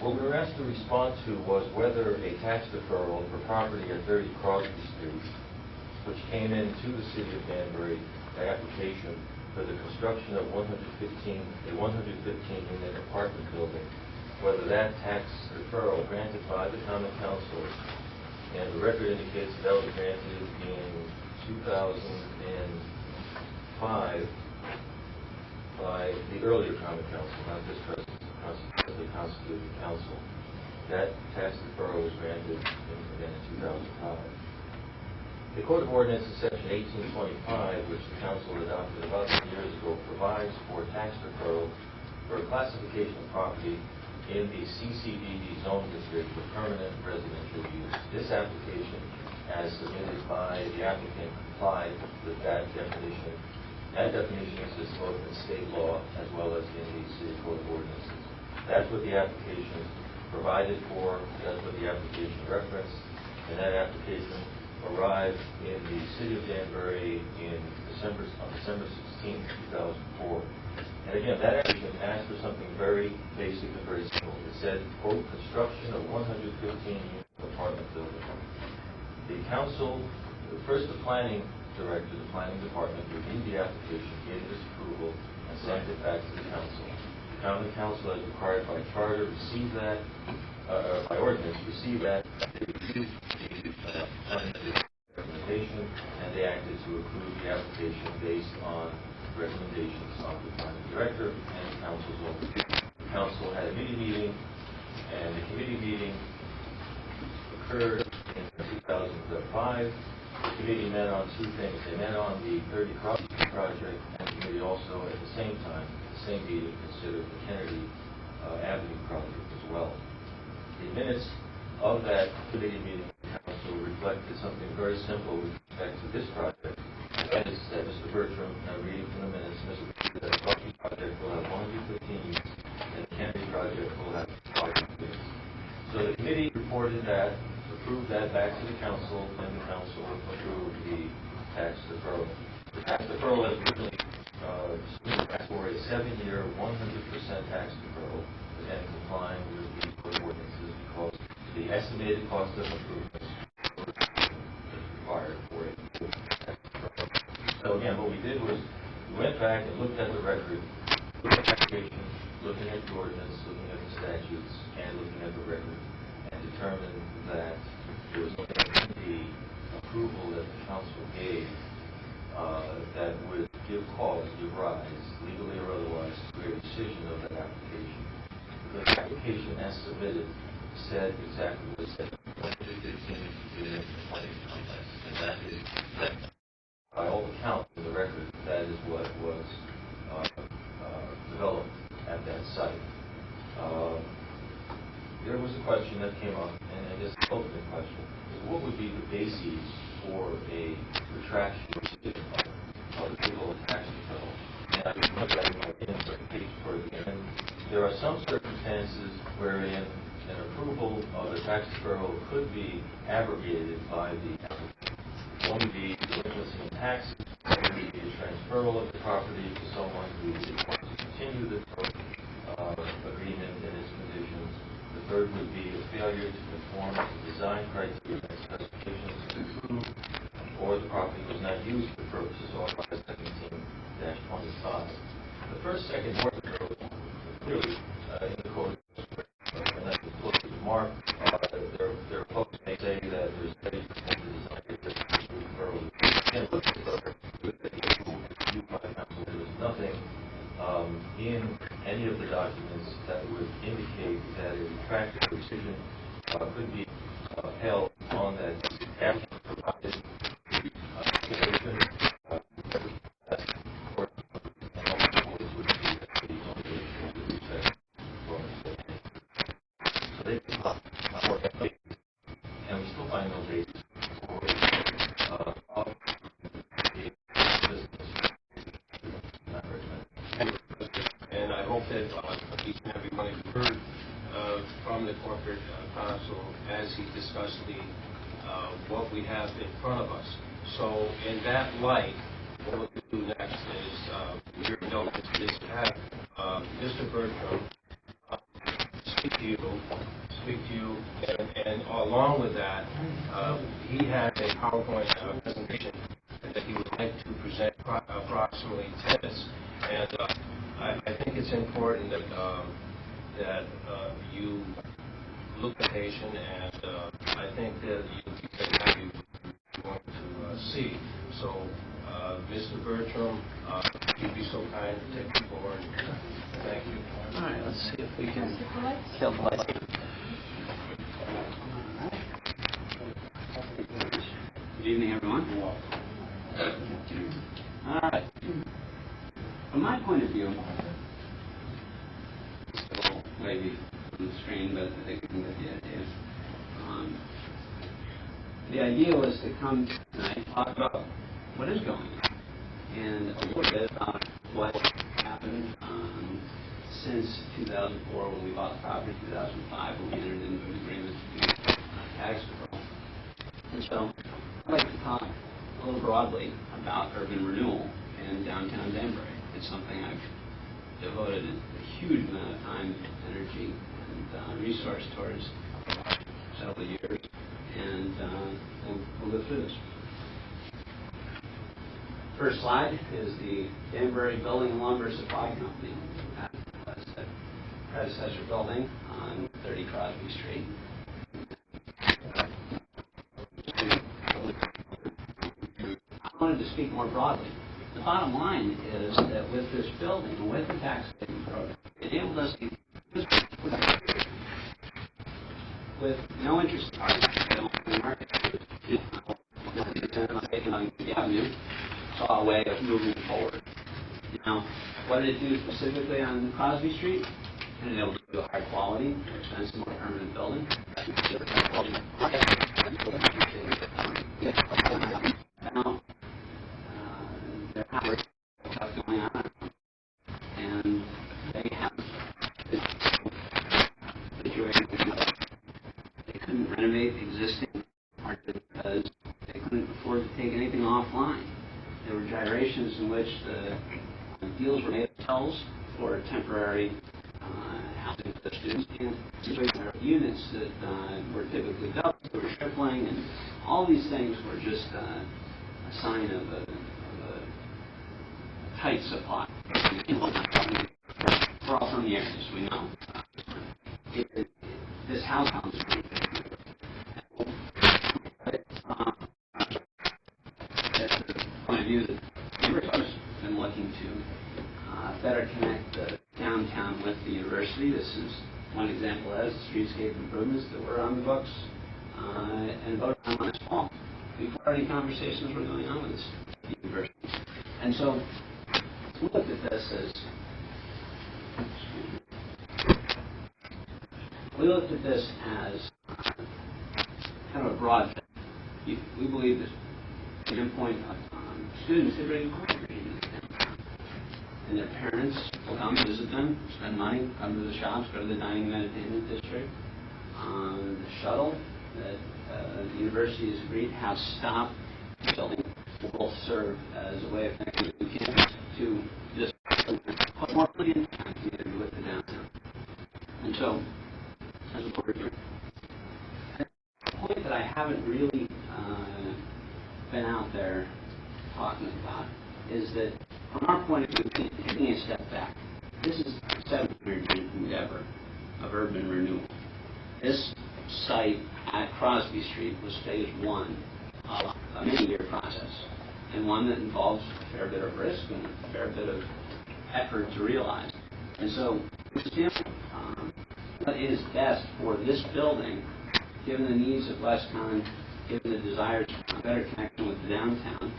What we were asked to respond to was whether a tax deferral for property at 30 Crosby Street, which came into the city of Danbury by application for the construction of a 115-unit apartment building, whether that tax deferral granted by the Common Council, and the record indicates that was granted in 2005 by the earlier Common Council, not this present constituted council. That tax deferral was granted in 2005. The Code of Ordinances, Section 1825, which the Council adopted about 2 years ago, provides for tax deferral for a classification of property in the CCDD zone district for permanent residential use. This application, as submitted by the applicant, complied with that definition. That definition exists both in state law as well as in the City Code of Ordinances. That's what the application provided for, that's what the application referenced, and that application arrived in the City of Danbury on December 16, 2004. And again, that application asked for something very basic and very simple. It said, quote, construction of 115-unit apartment building. The council, first the planning director, the planning department, reviewed the application, gave its approval, and sent it back to the council. The Common Council, as required by charter, received that, by ordinance, received that, they reviewed the recommendation, and they acted to approve the application based on recommendations of the planning director and the council's office. The council had a committee meeting, and the committee meeting occurred in 2005. The committee met on two things. They met on the 30 Crosby project, and the committee also, at the same time, the same meeting, considered the Kennedy Avenue project as well. The minutes of that committee meeting also reflected something very simple with respect to this project. That is that Mr. Bertram, reading from the minutes, Mr. Bertram, that the Crosby project will have 115 units, and the Kennedy project will have 5 units. So the committee reported that, approved that back to the council, and the council approved the tax deferral. The tax deferral has originally asked for a 7-year, 100% tax deferral, again complying with the code ordinances because the estimated cost of improvements is required for a tax deferral. So again, what we did was we went back and looked at the record, looking at the application, looking at the ordinance, looking at the statutes, and looking at the record, and determined that there was nothing in the approval that the council gave that would give cause, give rise, legally or otherwise, to a decision of that application. Because the application as submitted said exactly what it said. 115-unit apartment complex. And that is, by all accounts in the record, that is what was developed at that site. There was a question that came up, and I guess the ultimate question is what would be the basis for a retraction of the legal tax deferral? And I can look at my page for it again. There are some circumstances wherein an approval of a tax deferral could be abrogated by the applicant. One would be delinquency in taxes, one would be a transferal of the property to someone who wants to continue the agreement and its conditions. The third would be a failure to conform to design criteria and specifications to improve, or the property was not used for purposes authorized by 17-25. The first, second, fourth code clearly in the code, and that's the close to mark. There are folks may say that there's studies to design criteria to improve further. And look at there's nothing in any of the documents that would indicate that a retracted decision could be held on that applicant provided and we still find no basis for and I hope that at least everybody heard from the corporate counsel as he discussed what we have in front of us. So in that light, what we'll do next is your notice is to have Mr. Bertram speak to you, and along with that, he had a PowerPoint presentation that he would like to present approximately 10 minutes, and I think it's important that you look at the patient, and I think that you'll be very happy you're going to see. So, Mr. Bertram, if you'd be so kind to take the floor. Thank you. All right, let's see if we can kill the lights. Good evening, everyone. All right. From my point of view, maybe on the screen, but I think we can get the idea. The idea was to come tonight and talk about what is going on and a little bit about what happened since 2004 when we bought the property, 2005 when we entered into an agreement to do tax deferral. And so I'd like to talk a little broadly about urban renewal in downtown Danbury. It's something I've devoted a huge amount of time, energy, and resource towards several years, and we'll go through this. First slide is the Danbury Building and Lumber Supply Company. That was the predecessor building on 30 Crosby Street. I wanted to speak more broadly. The bottom line is that with this building and with the tax saving program, it enabled us to with no interest in the market. The avenue saw a way of moving forward. Now, what did it do specifically on Crosby Street? It enabled to do a high quality, more expensive, more permanent building. Now, there are stuff going on, and they have situations they couldn't renovate existing market because they couldn't afford to take anything offline. There were gyrations in which the deals were made themselves for temporary housing for the students, and situations where units that were typically double, they were tripling, and all these things were just a sign of a tight supply. We're all from the area, as we know. This house comes that's the point of view that everybody's been looking to better connect the downtown with the university. This is one example as the streetscape improvements that were on the books and voted on last fall before any conversations were going on with this university. And so we looked at this as kind of a broad thing. We believe that the endpoint of students that bring and their parents will come visit them, spend money, come to the shops, go to the dining and entertainment district. The shuttle that the university has agreed to have stop the building will serve as a way of connecting the campus to just put more money in community with the downtown. And so, as a board, the point that I haven't really been out there talking about is that from our point of view, taking a step back, this is a 700-year endeavor of urban renewal. This site at Crosby Street was phase one of a many-year process, and one that involves a fair bit of risk and a fair bit of effort to realize. And so, what is best for this building, given the needs of WestCon, given the desire to better connection with the downtown.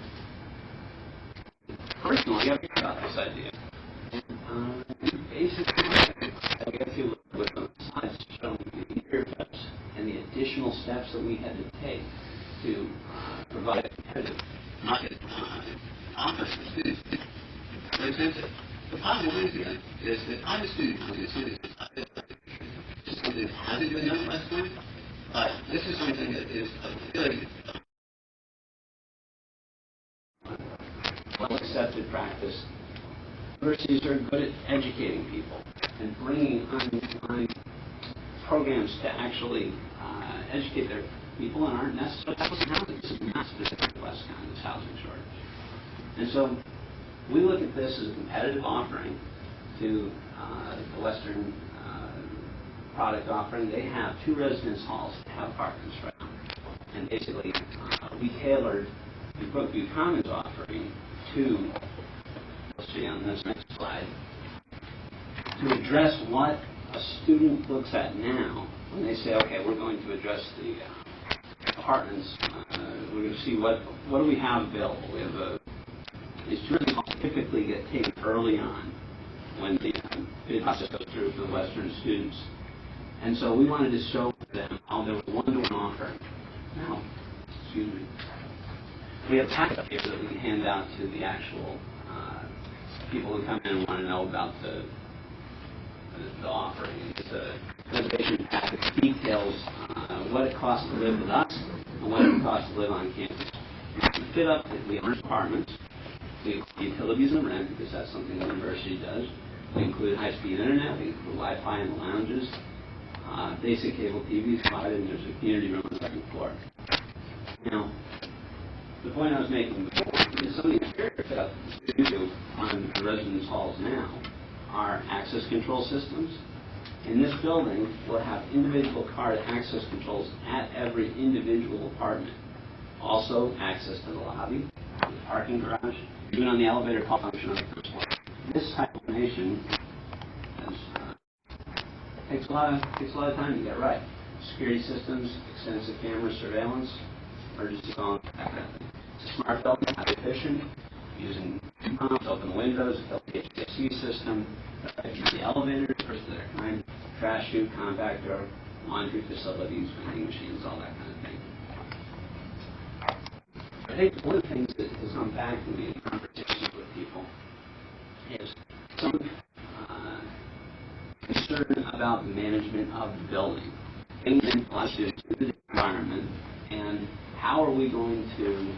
Personally, I've heard about this idea. Basically, I'll get you with the slides showing the interface and the additional steps that we had to take to provide a competitive market offer for students. For instance, the possible here is that private students will see this something that hasn't been done last time, but this is something that is a very well-accepted practice. Universities are good at educating people and bringing on programs to actually educate their people and aren't necessarily housing. This is not specific to Westcon's housing shortage. And so we look at this as a competitive offering to the Western product offering. They have 2 residence halls that have apartments right now. And basically, we tailored the Brookview Commons offering to, let's see on this next slide, to address what a student looks at now when they say, okay, we're going to address the apartments. We're going to see what do we have available. We have these 2 residence halls typically get taken early on when the bid process goes through for the Western students. And so we wanted to show them how there was one-to-one offer. Now, excuse me. We have a packet up here that we can hand out to the actual people who come in and want to know about the offering. It's a reservation packet that details what it costs to live with us and what it costs to live on campus. We fit up, we have apartments, we include utilities and rent, because that's something the university does. We include high-speed internet, we include Wi-Fi in the lounges. Basic cable TV is provided, and there's a community room on the 2nd floor. Now, the point I was making before is some of the interior stuff we do on the residence halls now are access control systems. In this building, we'll have individual card access controls at every individual apartment. Also, access to the lobby, the parking garage, even on the elevator call function on the 1st floor. This type of information takes a lot of time to get right. Security systems, extensive camera surveillance, emergency phone, that kind of thing. It's a smart building, highly efficient, using pumps, open windows, HVAC system, the elevators, first of their kind, trash chute, compactor, laundry facilities, vending machines, all that kind of thing. I think one of the things that has come back to me in conversations with people is some concern about the management of the building, things in the environment, and how are we going to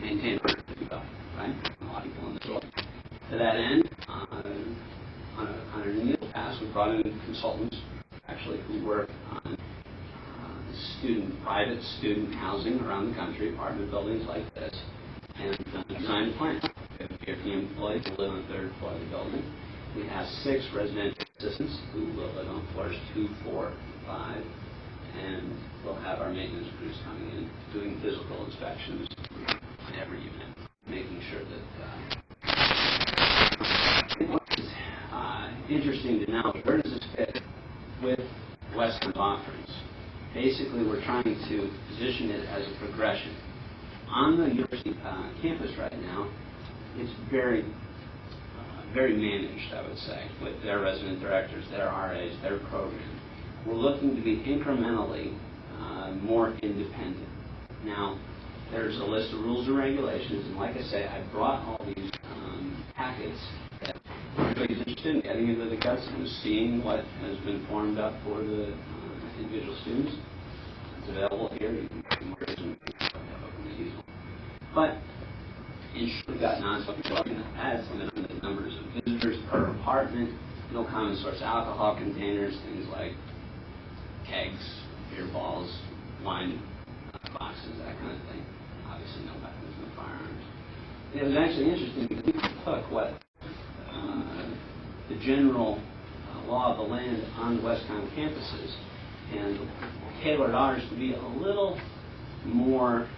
maintain the building, right? A lot of people in the building. To that end, on an initial pass, we brought in consultants, actually, who work on private student housing around the country, apartment buildings like this, and design a plan. We have 50 employees who live on the 3rd floor of the building. We have 6 residential assistants who will live on floors 2, 4, 5, and we'll have our maintenance crews coming in, doing physical inspections on every unit, making sure that it's interesting to know, where does this fit with Westcon's offerings? Basically, we're trying to position it as a progression. On the university campus right now, it's very managed, I would say, with their resident directors, their RAs, their program. We're looking to be incrementally more independent. Now, there's a list of rules and regulations, and like I say, I brought all these packets that everybody's interested in getting into the guts and seeing what has been formed up for the individual students. It's available here. You can mark it and use them. But in short, we've got non-smoking plugging ads, limited numbers of visitors per apartment, no common source alcohol containers, things like kegs, beer balls, wine boxes, that kind of thing. Obviously, no weapons, no firearms. And it was actually interesting because we took what the general law of the land on the Westcon campuses and tailored ours to be a little more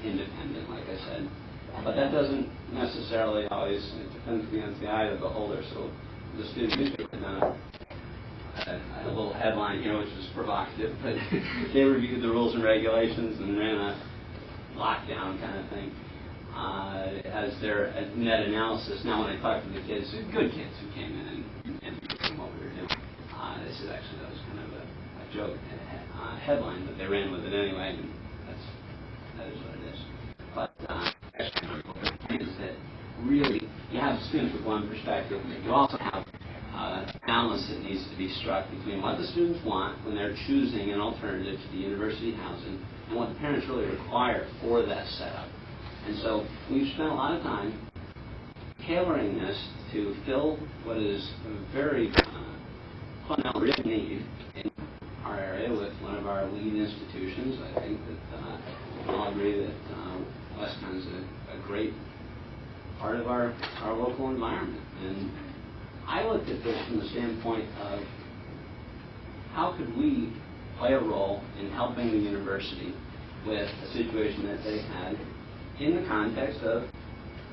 independent, like I said. But that doesn't necessarily always, it depends against the eye of the beholder. So the student newspaper had a little headline here, which is provocative, but they reviewed the rules and regulations and ran a lockdown kind of thing as their net analysis. Now, when I talked to the kids, good kids who came in and what we were doing, they said actually that was kind of a joke headline, but they ran with it anyway, and that is what it is. But is that really you have students with one perspective, and you also have a balance that needs to be struck between what the students want when they're choosing an alternative to the university housing and what the parents really require for that setup. And so we've spent a lot of time tailoring this to fill what is a very fundamental real need in our area with one of our lead institutions. I think that we all agree that Westcon is a great part of our local environment. And I looked at this from the standpoint of how could we play a role in helping the university with a situation that they had in the context of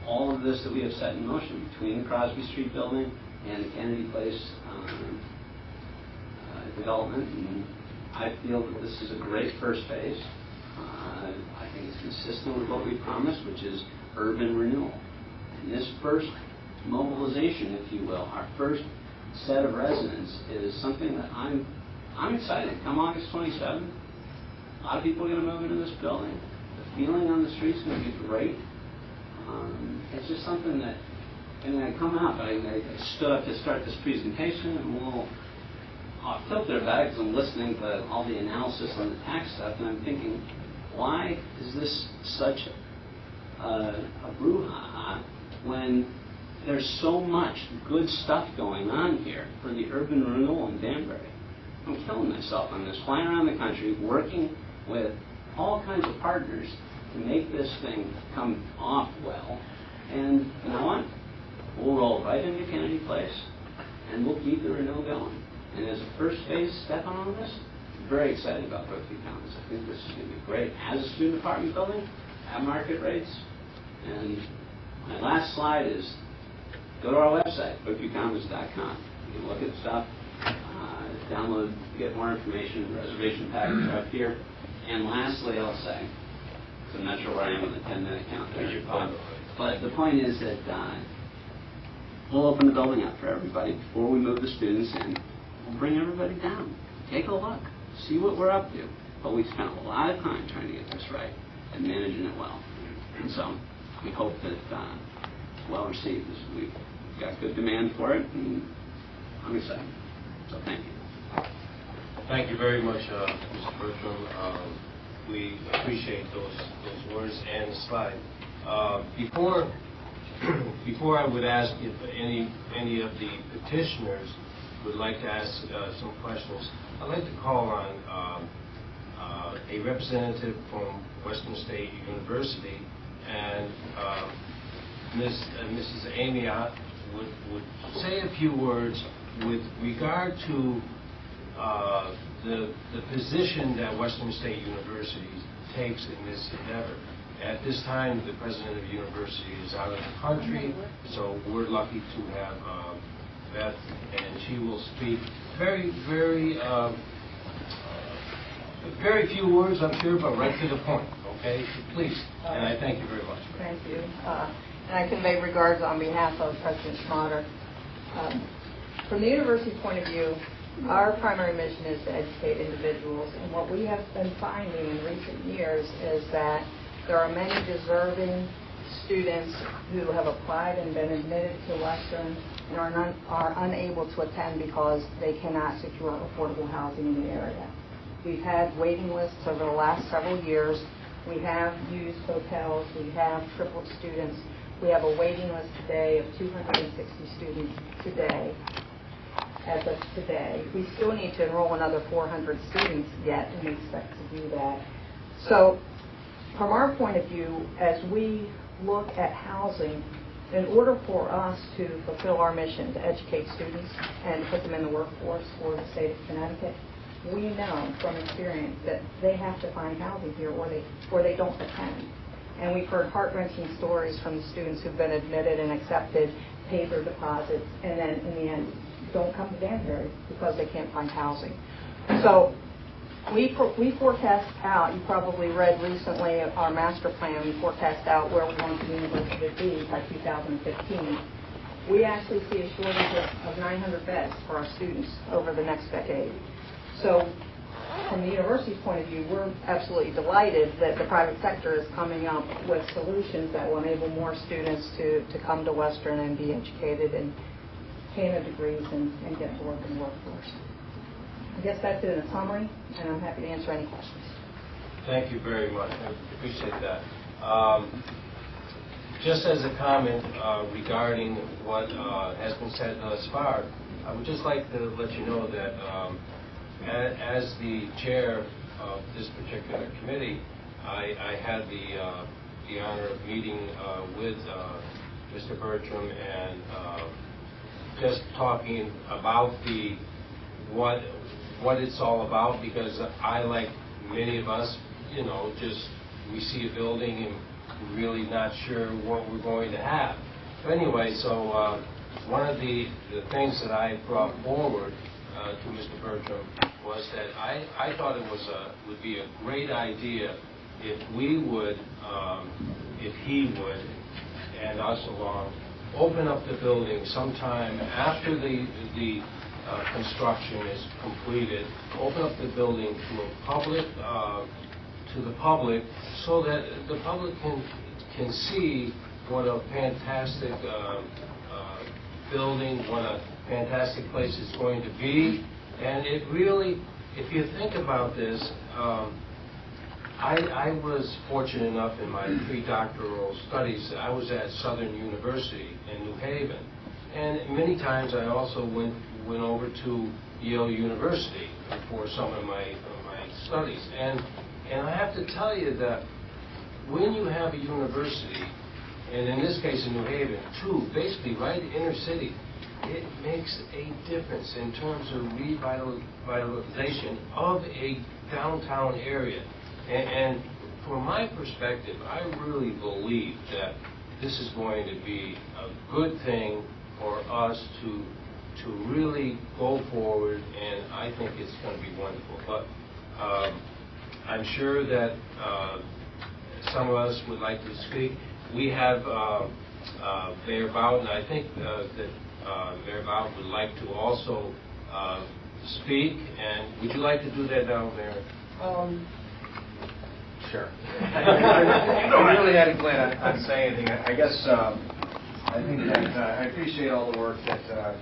all of this that we have set in motion between the Crosby Street building and the Kennedy Place development. And I feel that this is a great first phase. I think it's consistent with what we promised, which is urban renewal. And this first mobilization, if you will, our first set of residents is something that I'm excited. Come August 27th, a lot of people are going to move into this building. The feeling on the street is going to be great. It's just something that, and I come out, I stood up to start this presentation, and I'll filter back because I'm listening to all the analysis on the tax stuff, and I'm thinking, why is this such a brouhaha when there's so much good stuff going on here for the urban renewal in Danbury? I'm killing myself on this, flying around the country, working with all kinds of partners to make this thing come off well. And you know what? We'll roll right into Kennedy Place, and we'll keep the renewal going. And as a first phase step on all this, I'm very excited about Brookview Commons. I think this is going to be great. As a student apartment building, at market rates. And my last slide is go to our website, brookviewcommons.com. You can look at stuff, download, get more information. The reservation package are up here. And lastly, I'll say, so I'm not sure where I am on the 10-minute count there. But the point is that we'll open the building up for everybody before we move the students in. We'll bring everybody down. Take a look. See what we're up to. But we spent a lot of time trying to get this right and managing it well. And so we hope that it's well received. We've got good demand for it, and I'm excited. So thank you. Thank you very much, Mr. Bertram. We appreciate those words and the slide. Before I would ask if any of the petitioners would like to ask some questions, I'd like to call on a representative from Western State University, and Mrs. Amy Ott would say a few words with regard to the position that Western State University takes in this endeavor. At this time, the president of the university is out of the country, so we're lucky to have Beth, and she will speak very few words, I'm sure, but right to the point, okay? Please, and I thank you very much. Thank you. And I convey regards on behalf of President Schmatter. From the university's point of view, our primary mission is to educate individuals, and what we have been finding in recent years is that there are many deserving students who have applied and been admitted to Western and are unable to attend because they cannot secure affordable housing in the area. We've had waiting lists over the last several years. We have used hotels. We have tripled students. We have a waiting list today of 260 students today. As of today, we still need to enroll another 400 students yet, and we expect to do that. So from our point of view, as we look at housing, in order for us to fulfill our mission to educate students and put them in the workforce for the state of Connecticut, we know from experience that they have to find housing here or they don't attend. And we've heard heart-wrenching stories from the students who've been admitted and accepted, paid their deposits, and then in the end don't come to Danbury because they can't find housing. So we forecast out, you probably read recently our master plan, we forecast out where we want the university to be by 2015. We actually see a shortage of 900 beds for our students over the next decade. So from the university's point of view, we're absolutely delighted that the private sector is coming up with solutions that will enable more students to come to Western and be educated and gain their degrees and get to work in the workforce. I guess that's it in a summary, and I'm happy to answer any questions. Thank you very much. I appreciate that. Just as a comment regarding what has been said thus far, I would just like to let you know that as the chair of this particular committee, I had the honor of meeting with Mr. Bertram and just talking about what it's all about, because I, like many of us, just we see a building and we're really not sure what we're going to have. But anyway, so one of the things that I brought forward to Mr. Bertram was that I thought it would be a great idea if we would, if he would, and us along, open up the building sometime after the construction is completed, open up the building to the public, so that the public can see what a fantastic building, what a fantastic place it's going to be. And it really, if you think about this, I was fortunate enough in my pre-doctoral studies. I was at Southern University in New Haven, and many times I also went over to Yale University for some of my studies. And I have to tell you that when you have a university, and in this case in New Haven, too, basically right inner city, it makes a difference in terms of revitalization of a downtown area. And from my perspective, I really believe that this is going to be a good thing for us to really go forward, and I think it's going to be wonderful. But I'm sure that some of us would like to speak. We have Mayor Bowden. I think that Mayor Bowden would like to also speak. And would you like to do that now, Mayor? Sure. I really hadn't planned on saying anything. I guess I think that I appreciate all the work that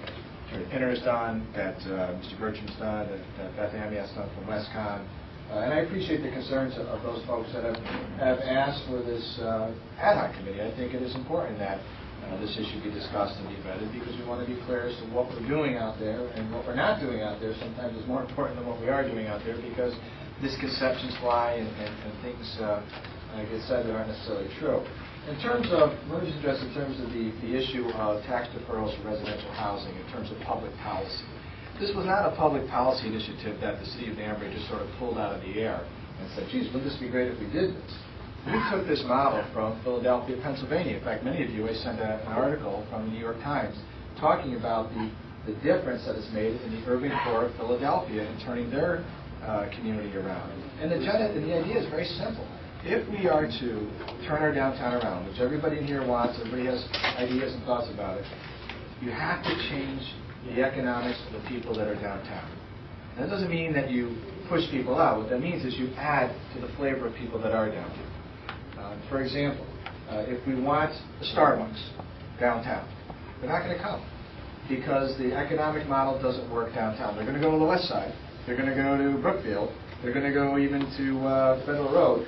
Pinner has done, that Mr. Bertram's done, that Beth Amy has done from WestCon. And I appreciate the concerns of those folks that have asked for this ad hoc committee. I think it is important that this issue be discussed and be vetted, because we want to be clear as to what we're doing out there, and what we're not doing out there sometimes is more important than what we are doing out there, because misconceptions fly and things get said that aren't necessarily true. In terms of, let me just address in terms of the issue of tax deferrals for residential housing in terms of public policy. This was not a public policy initiative that the city of Danbury just sort of pulled out of the air and said, geez, wouldn't this be great if we did this? We took this model from Philadelphia, Pennsylvania. In fact, many of you, I sent an article from the New York Times talking about the difference that is made in the urban core of Philadelphia in turning their community around. And the idea is very simple. If we are to turn our downtown around, which everybody in here wants, everybody has ideas and thoughts about it, you have to change the economics of the people that are downtown. And that doesn't mean that you push people out. What that means is you add to the flavor of people that are downtown. For example, if we want a Starbucks downtown, they're not going to come because the economic model doesn't work downtown. They're going to go to the west side. They're going to go to Brookfield. They're going to go even to Federal Road,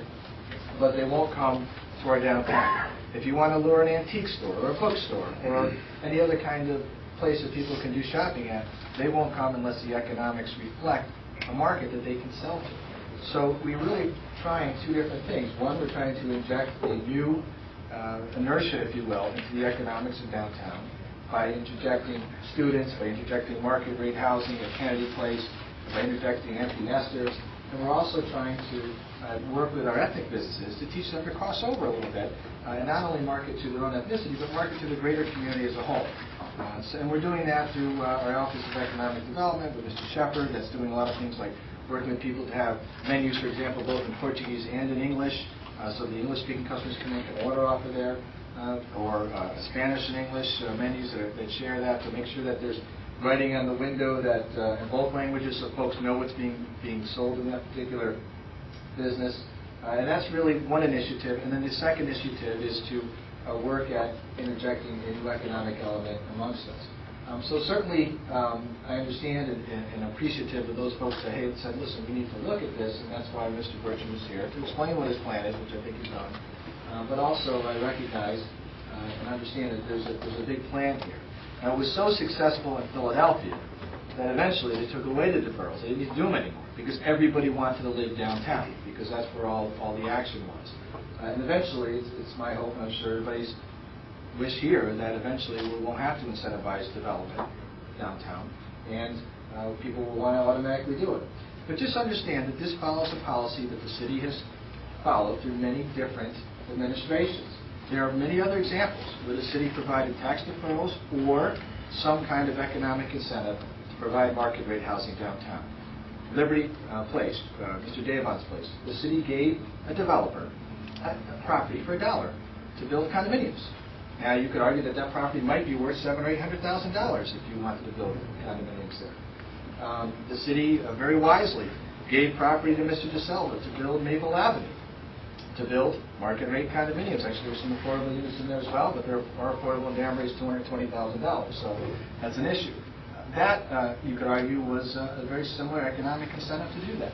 but they won't come to our downtown. If you want to lure an antique store or a bookstore or any other kind of place that people can do shopping at, they won't come unless the economics reflect a market that they can sell to. So we're really trying two different things. One, we're trying to inject a new inertia, if you will, into the economics of downtown by interjecting students, by interjecting market rate housing at Kennedy Place, by interjecting empty nesters. And we're also trying to work with our ethnic businesses to teach them to cross over a little bit and not only market to their own ethnicity, but market to the greater community as a whole. And we're doing that through our Office of Economic Development with Mr. Shepard, that's doing a lot of things like working with people to have menus, for example, both in Portuguese and in English, so the English-speaking customers can make an order off of there, or Spanish and English menus that share that, to make sure that there's writing on the window that in both languages so folks know what's being sold in that particular business. And that's really one initiative. And then the second initiative is to work at interjecting a new economic element amongst us. So certainly I understand and appreciative of those folks that said, listen, we need to look at this, and that's why Mr. Bertram is here, to explain what his plan is, which I think he's done. But also I recognize and understand that there's a big plan here. And it was so successful in Philadelphia that eventually they took away the deferrals. They didn't do them anymore because everybody wanted to live downtown because that's where all the action was. And eventually, it's my hope, and I'm sure everybody's wish here, that eventually we won't have to incentivize development downtown, and people will want to automatically do it. But just understand that this follows a policy that the city has followed through many different administrations. There are many other examples where the city provided tax deferrals or some kind of economic incentive to provide market rate housing downtown. Liberty Place, Mr. Davon's place, the city gave a developer a property for $1 to build condominiums. Now you could argue that that property might be worth $700,000 or $800,000 if you wanted to build condominiums there. The city very wisely gave property to Mr. DeSelva to build Maple Avenue, to build market rate condominiums. Actually, there's some affordable units in there as well, but they're more affordable, and Danbury is $220,000, so that's an issue. That, you could argue, was a very similar economic incentive to do that.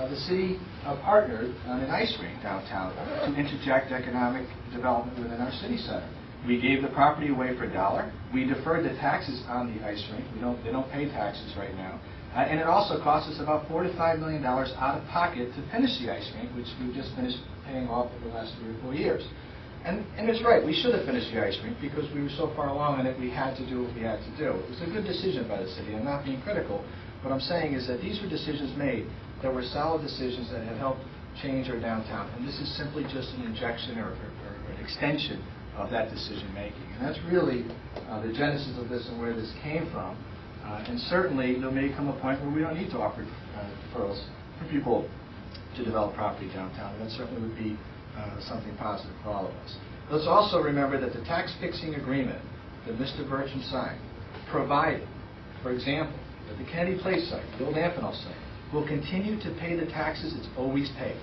The city partnered on an ice rink downtown to interject economic development within our city center. We gave the property away for $1. We deferred the taxes on the ice rink. They don't pay taxes right now. And it also cost us about $4 to $5 million out of pocket to finish the ice rink, which we just finished paying off over the last 3 or 4 years. And it's right, we should have finished the ice rink because we were so far along in it, we had to do what we had to do. It was a good decision by the city. I'm not being critical. What I'm saying is that these were decisions made that were solid decisions that have helped change our downtown. And this is simply just an injection or an extension of that decision making. And that's really the genesis of this and where this came from. And certainly there may come a point where we don't need to offer deferrals for people to develop property downtown. That certainly would be something positive for all of us. Let's also remember that the tax fixing agreement that Mr. Bertram signed provided, for example, that the Kennedy Place site, the old Amphenol site, will continue to pay the taxes it's always paid.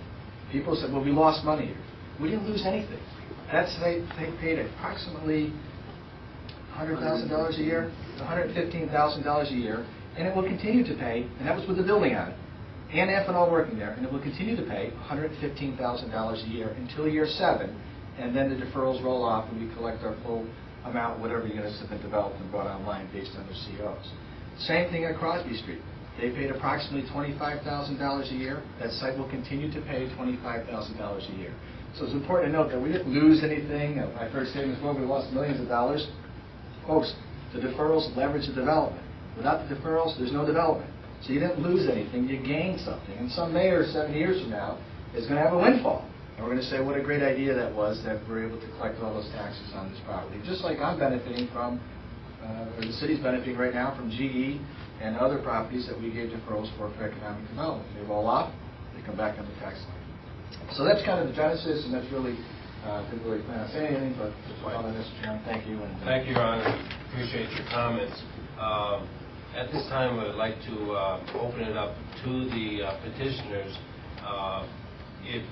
People said, well, we lost money here. We didn't lose anything. They paid approximately $100,000 a year, $115,000 a year, and it will continue to pay, and that was with the building on it, and Amphenol working there, and it will continue to pay $115,000 a year until year 7, and then the deferrals roll off and we collect our full amount, whatever units have been developed and brought online based on their COs. Same thing at Crosby Street. They paid approximately $25,000 a year. That site will continue to pay $25,000 a year. So it's important to note that we didn't lose anything. I've heard statements, well, we lost millions of dollars. Folks, the deferrals leverage the development. Without the deferrals, there's no development. So you didn't lose anything, you gained something. And some mayor 7 years from now is going to have a windfall. And we're going to say what a great idea that was, that we're able to collect all those taxes on this property. Just like I'm benefiting from, or the city's benefiting right now from GE and other properties that we gave deferrals for economic development. They roll off, they come back on the tax line. So that's kind of the genesis, and that's really, didn't really plan on saying anything, but just want to, Mr. Chairman, thank you. Thank you, Your Honor. Appreciate your comments. At this time, I would like to open it up to the petitioners. If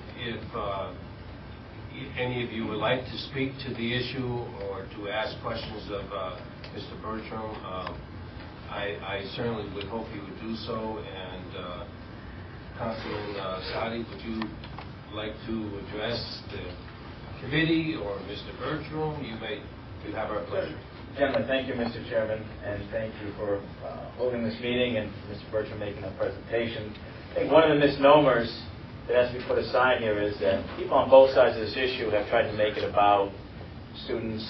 any of you would like to speak to the issue or to ask questions of Mr. Bertram, I certainly would hope you would do so. And Councilman Sadi, would you like to address the committee or Mr. Bertram? You have our pleasure. Gentlemen, thank you, Mr. Chairman, and thank you for holding this meeting and Mr. Bertram making a presentation. I think one of the misnomers that has to be put aside here is that people on both sides of this issue have tried to make it about students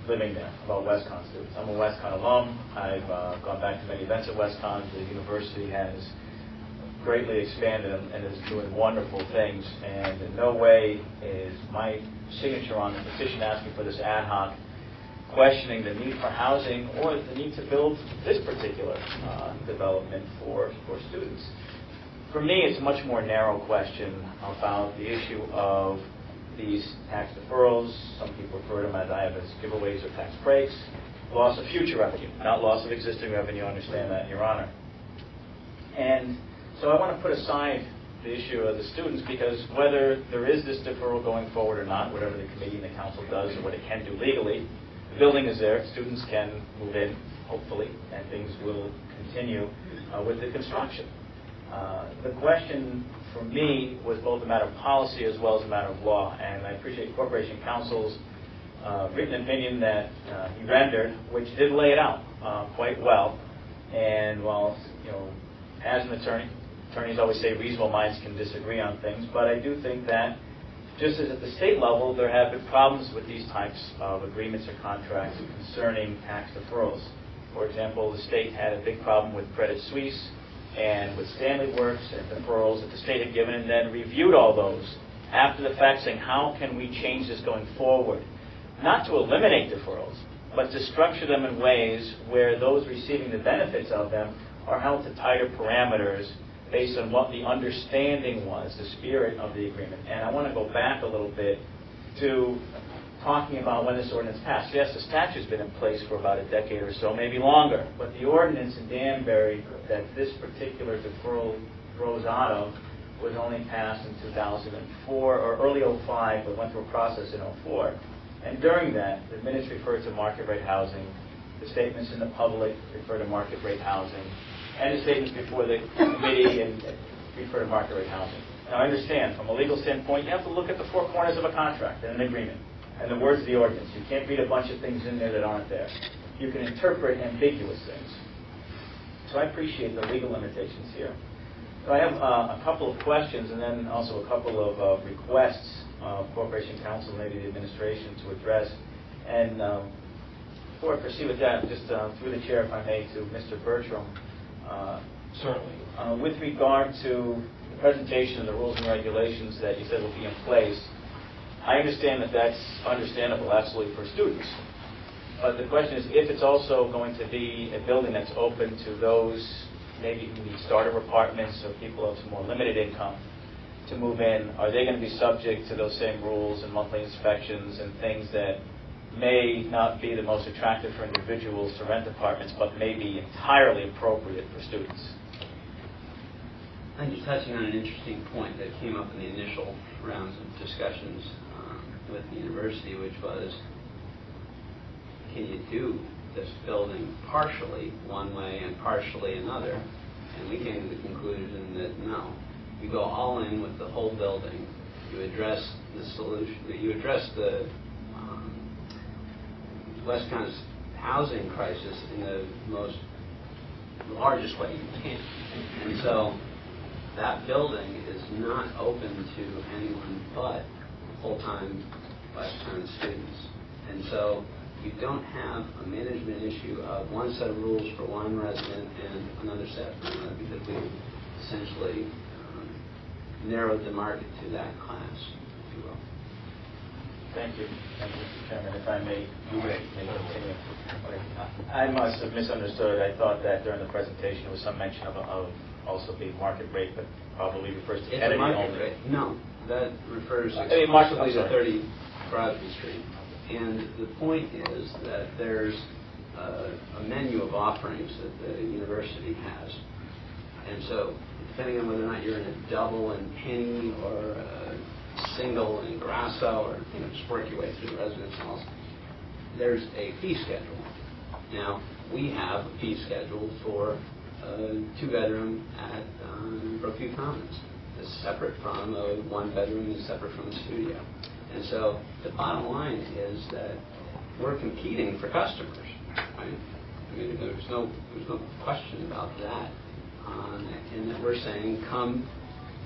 living there, about WestCon students. I'm a WestCon alum. I've gone back to many events at WestCon. The university has greatly expanded and is doing wonderful things, and in no way is my signature on the petition asking for this ad hoc questioning the need for housing or the need to build this particular development for students. For me, it's a much more narrow question about the issue of these tax deferrals. Some people refer to them as giveaways or tax breaks. Loss of future revenue, not loss of existing revenue. I understand that, Your Honor. And so I want to put aside the issue of the students, because whether there is this deferral going forward or not, whatever the committee and the council does or what it can do legally, the building is there, students can move in, hopefully, and things will continue with the construction. The question for me was both a matter of policy as well as a matter of law, and I appreciate Corporation Counsel's written opinion that he rendered, which did lay it out quite well. And while, as an attorney, attorneys always say reasonable minds can disagree on things, but I do think that just as at the state level, there have been problems with these types of agreements or contracts concerning tax deferrals. For example, the state had a big problem with Credit Suisse and with Stanley Works and deferrals that the state had given, and then reviewed all those after the fact, saying, how can we change this going forward? Not to eliminate deferrals, but to structure them in ways where those receiving the benefits of them are held to tighter parameters based on what the understanding was, the spirit of the agreement. And I want to go back a little bit to talking about when this ordinance passed. Yes, the statute's been in place for about a decade or so, maybe longer, but the ordinance in Danbury that this particular deferral grows out of was only passed in 2004 or early 05, but went through a process in 04. And during that, the minutes referred to market rate housing, the statements in the public refer to market rate housing, and the statements before the committee and refer to market rate housing. Now, I understand, from a legal standpoint, you have to look at the four corners of a contract and an agreement, and the words of the ordinance. You can't read a bunch of things in there that aren't there. You can interpret ambiguous things. So I appreciate the legal limitations here. So I have a couple of questions and then also a couple of requests of Corporation Counsel, maybe the administration, to address. And before I proceed with that, just through the chair, if I may, to Mr. Bertram. Certainly. With regard to the presentation of the rules and regulations that you said will be in place, I understand that that's understandable, absolutely, for students. But the question is, if it's also going to be a building that's open to those maybe who need starter apartments or people of more limited income to move in, are they going to be subject to those same rules and monthly inspections and things that may not be the most attractive for individuals to rent apartments, but may be entirely appropriate for students? I think you're touching on an interesting point that came up in the initial rounds of discussions with the university, which was, can you do this building partially one way and partially another? And we came to the conclusion that no. You go all in with the whole building. You address the solution. You address the West Coast housing crisis in the largest way you can. And so that building is not open to anyone but full-time West Coast students. And so you don't have a management issue of one set of rules for one resident and another set for another, because we essentially narrowed the market to that class, if you will. Thank you. Thank you, Mr. Chairman. If I may continue. I must have misunderstood. I thought that during the presentation there was some mention of also being market rate, but probably refers to Kennedy only. Rate. No, that refers exclusively to 30 Crosby Street. And the point is that there's a menu of offerings that the university has. And so, depending on whether or not you're in a double in Penny or a single in Grasso, or just work your way through the residence halls, there's a fee schedule. Now, we have a fee schedule for a two-bedroom at Brookview Commons. It's separate from a one-bedroom and separate from a studio. And so the bottom line is that we're competing for customers, right? I mean, there's no question about that. And that we're saying, come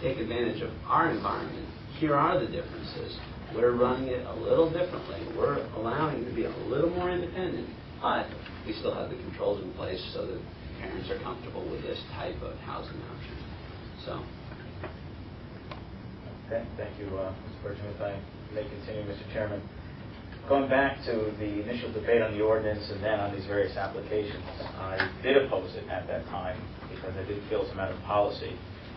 take advantage of our environment. Here are the differences. We're running it a little differently. We're allowing you to be a little more independent, but we still have the controls in place so that parents are comfortable with this type of housing option. So. Okay, thank you, Mr. Bertram. If I may continue, Mr. Chairman. Going back to the initial debate on the ordinance and then on these various applications, I did oppose it at that time because I did feel it's a matter of policy.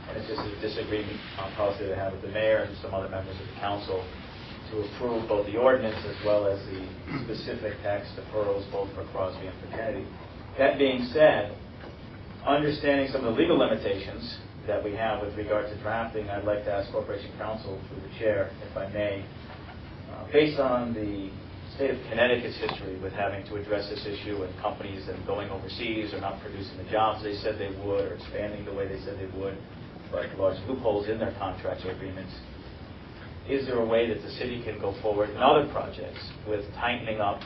And it's just a disagreement on policy that I have with the mayor and some other members of the council to approve both the ordinance as well as the specific tax deferrals both for Crosby and for Kennedy. That being said, understanding some of the legal limitations that we have with regard to drafting, I'd like to ask Corporation Counsel through the chair, if I may, based on the state of Connecticut's history with having to address this issue and companies and going overseas or not producing the jobs they said they would or expanding the way they said they would, but large loopholes in their contracts or agreements, is there a way that the city can go forward in other projects with tightening up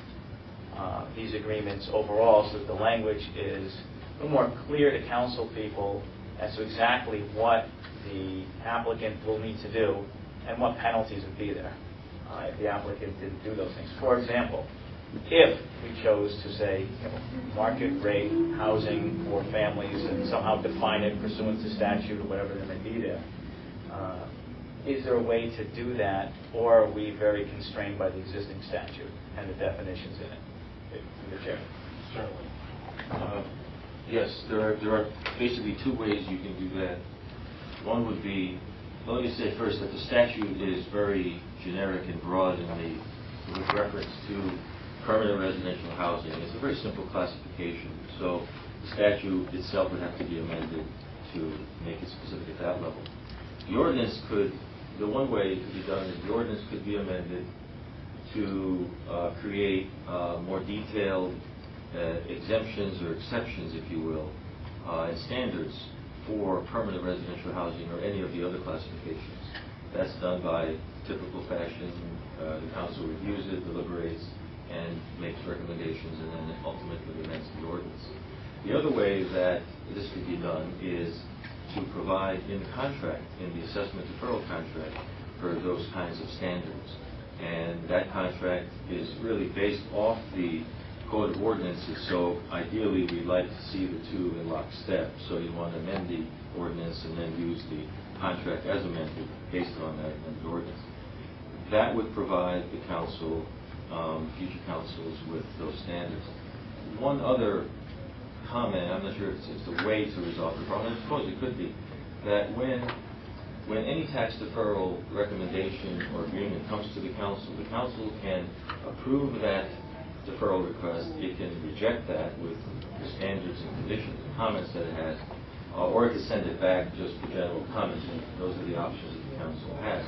these agreements overall so that the language is a little more clear to council people as to exactly what the applicant will need to do and what penalties would be there if the applicant didn't do those things. For example, if we chose to say market rate housing for families and somehow define it pursuant to statute or whatever that may be there, is there a way to do that, or are we very constrained by the existing statute and the definitions in it? Mr. Chair. Certainly. Yes, there are basically two ways you can do that. One would be, well, let me say first that the statute is very generic and broad with reference to permanent residential housing. It's a very simple classification, so the statute itself would have to be amended to make it specific at that level. The ordinance the one way it could be done is the ordinance could be amended to create more detailed exemptions or exceptions, if you will, and standards for permanent residential housing or any of the other classifications. That's done by typical fashion. The council reviews it, deliberates, and makes recommendations, and then ultimately amends the ordinance. The other way that this could be done is to provide in the contract, in the assessment deferral contract, for those kinds of standards. And that contract is really based off the Code of Ordinances, so ideally we'd like to see the two in lockstep. So you want to amend the ordinance and then use the contract as amended based on that amended ordinance. That would provide the council, future councils, with those standards. One other comment, I'm not sure if it's a way to resolve the problem, I suppose it could be, that when any tax deferral recommendation or agreement comes to the council can approve that deferral request, it can reject that with the standards and conditions and comments that it has, or it can send it back just for general comments, and those are the options that the council has.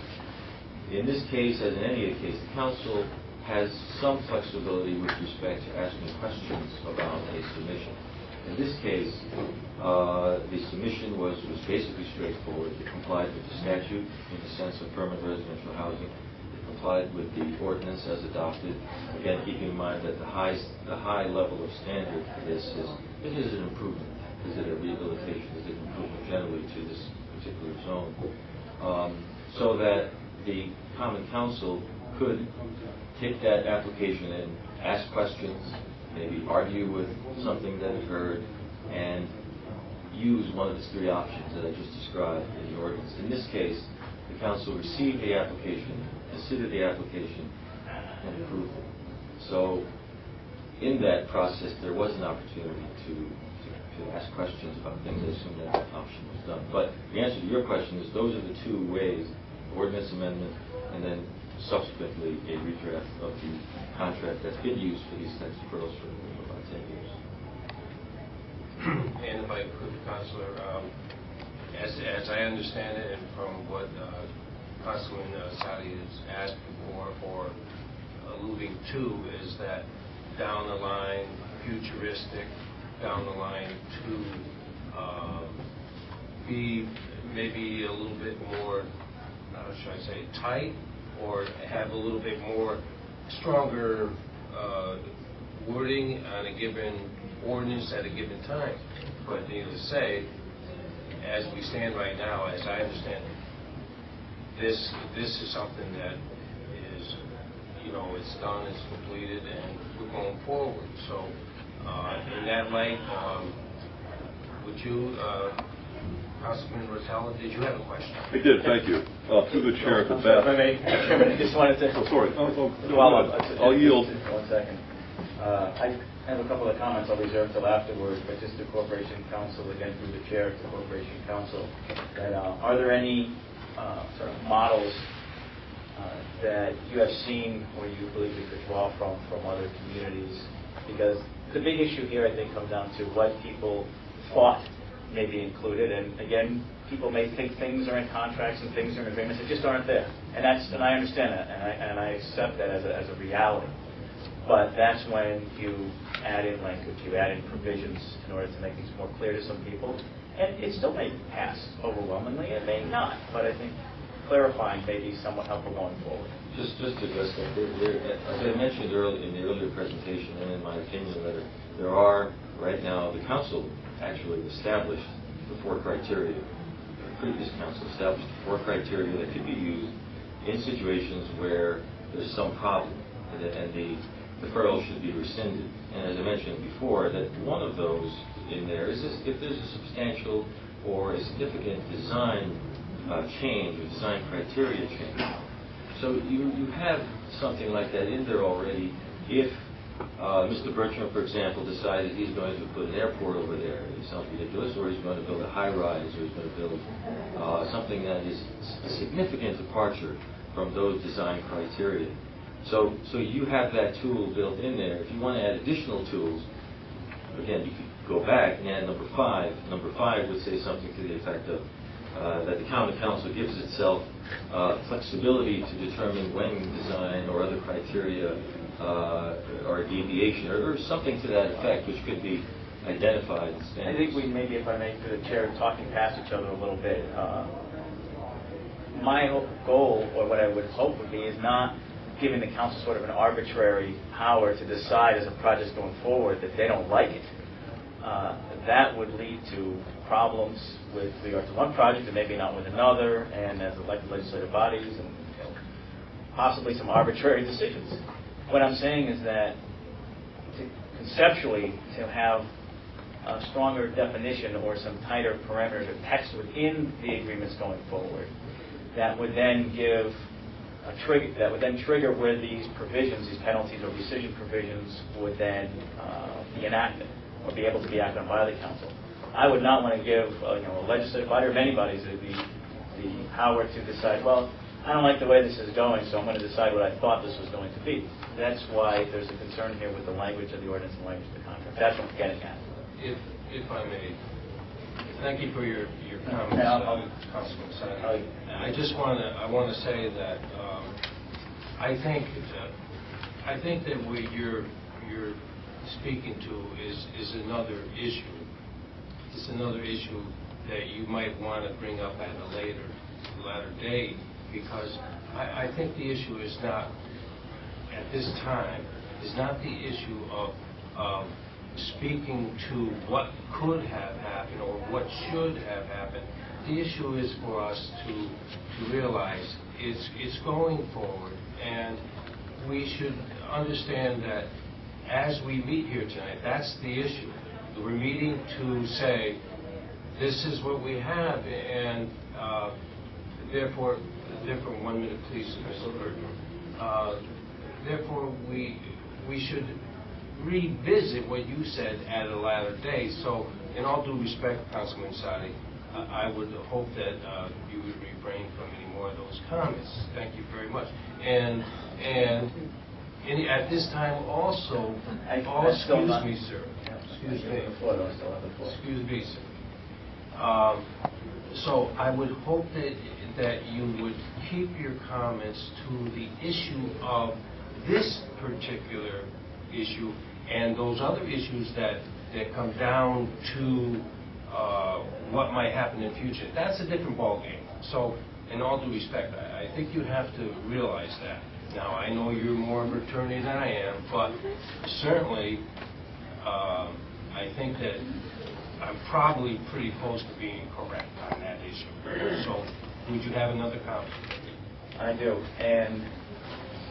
In this case, as in any other case, the council has some flexibility with respect to asking questions about a submission. In this case, the submission was basically straightforward. It complied with the statute in the sense of permanent residential housing. It complied with the ordinance as adopted. Again, keeping in mind that the high level of standard for this is an improvement. Is it a rehabilitation? Is it an improvement generally to this particular zone? So that the Common Council could take that application and ask questions, maybe argue with something that occurred, and use one of the three options that I just described in the ordinance. In this case, the council received the application, considered the application, and approved it. So in that process, there was an opportunity to ask questions about things. I assume that option was done. But the answer to your question is those are the two ways: ordinance amendment, and then subsequently a redraft of the contract that's been used for these tax deferrals for about 10 years. And if I could, Councilor, as I understand it, and from what Councilman Sadi is asking for or alluding to, is that down the line, futuristic, down the line to be maybe a little bit more, should I say, tight, or have a little bit more stronger wording on a given ordinance at a given time. But needless to say, as we stand right now, as I understand it, this is something that is, it's done, it's completed, and we're going forward. So in that light, would you, Councilman Rotella, did you have a question? I did, thank you. Through the chair at the back. Chairman, I just wanted to... Oh, sorry. I'll yield. 1 second. I have a couple of comments I'll reserve till afterwards, but just to Corporation Council, again through the chair to Corporation Council, that are there any sort of models that you have seen where you believe we could draw from other communities? Because the big issue here, I think, comes down to what people thought may be included, and again, people may think things are in contracts and things are in agreements that just aren't there, and I understand that, and I accept that as a reality. But that's when you add in language, you add in provisions in order to make things more clear to some people, and it still may pass overwhelmingly, it may not. But I think clarifying may be somewhat helpful going forward. Just to address that, as I mentioned earlier in the earlier presentation and in my opinion letter, there are right now, the council actually established the 4 criteria. The previous council established the 4 criteria that could be used in situations where there's some problem and the deferral should be rescinded. And as I mentioned before, that one of those in there is if there's a substantial or a significant design change or design criteria change. So you have something like that in there already. If Mr. Bertram, for example, decided he's going to put an airport over there, it sounds ridiculous, or he's going to build a high-rise, or he's going to build something that is a significant departure from those design criteria. So you have that tool built in there. If you want to add additional tools, again, you could go back and add number 5. Number 5 would say something to the effect of that the county council gives itself flexibility to determine when design or other criteria or deviation or something to that effect, which could be identified. I think we maybe, if I may, through the chair, talking past each other a little bit. My goal, or what I would hope would be, is not giving the council sort of an arbitrary power to decide as a project going forward that they don't like it. That would lead to problems with regard to one project and maybe not with another, and as elected legislative bodies, and possibly some arbitrary decisions. What I'm saying is that conceptually, to have a stronger definition or some tighter parameters or text within the agreements going forward, that would then give a trigger, that would then trigger where these provisions, these penalties or rescission provisions, would then be enacted or be able to be acted on by the council. I would not want to give a legislative body or many bodies the power to decide, well, I don't like the way this is going, so I'm going to decide what I thought this was going to be. That's why there's a concern here with the language of the ordinance and language of the contract. That's what I'm getting at. If I may, thank you for your comments, Councilman Sadi. I just want to say that I think that what you're speaking to is another issue. It's another issue that you might want to bring up at a later date, because I think the issue is not, at this time, is not the issue of speaking to what could have happened or what should have happened. The issue is for us to realize it's going forward, and we should understand that as we meet here tonight, that's the issue. We're meeting to say, this is what we have, and therefore, 1 minute please, Mr. Burton. Therefore, we should revisit what you said at a later date. So, in all due respect, Councilman Sadi, I would hope that you would refrain from any more of those comments. Thank you very much. And at this time also, excuse me, sir. Excuse me. Excuse me, sir. So I would hope that you would keep your comments to the issue of this particular issue and those other issues that come down to what might happen in the future. That's a different ballgame. So, in all due respect, I think you have to realize that. Now, I know you're more of an attorney than I am, but certainly, I think that I'm probably pretty close to being correct on that issue. So, would you have another comment? I do. And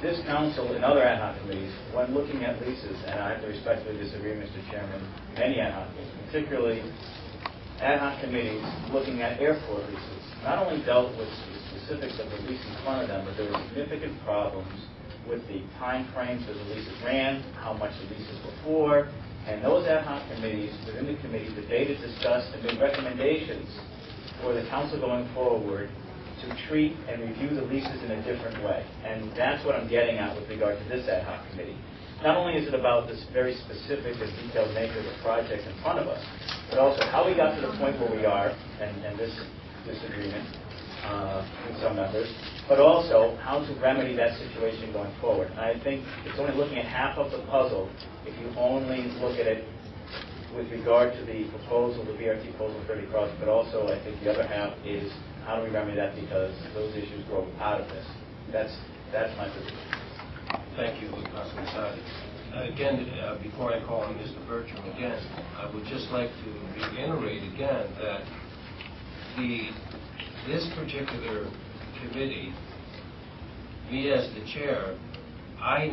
this council and other ad hoc committees, when looking at leases, and I have to respectfully disagree, Mr. Chairman, many ad hoc committees, particularly ad hoc committees looking at airport leases, not only dealt with the specifics of the lease in front of them, but there were significant problems with the time frames that the leases ran, how much the leases were for, and those ad hoc committees within the committee debated, discussed, and made recommendations for the council going forward to treat and review the leases in a different way. And that's what I'm getting at with regard to this ad hoc committee. Not only is it about this very specific and detailed nature of the project in front of us, but also how we got to the point where we are, and this disagreement with some members, but also how to remedy that situation going forward. And I think it's only looking at half of the puzzle if you only look at it with regard to the proposal, the BRT proposal 30 crossing, but also I think the other half is how do we remedy that because those issues grow out of this? That's my position. Thank you, Councilman Sadi. Again, before I call on Mr. Bertram again, I would just like to reiterate again that this particular committee, me as the chair, I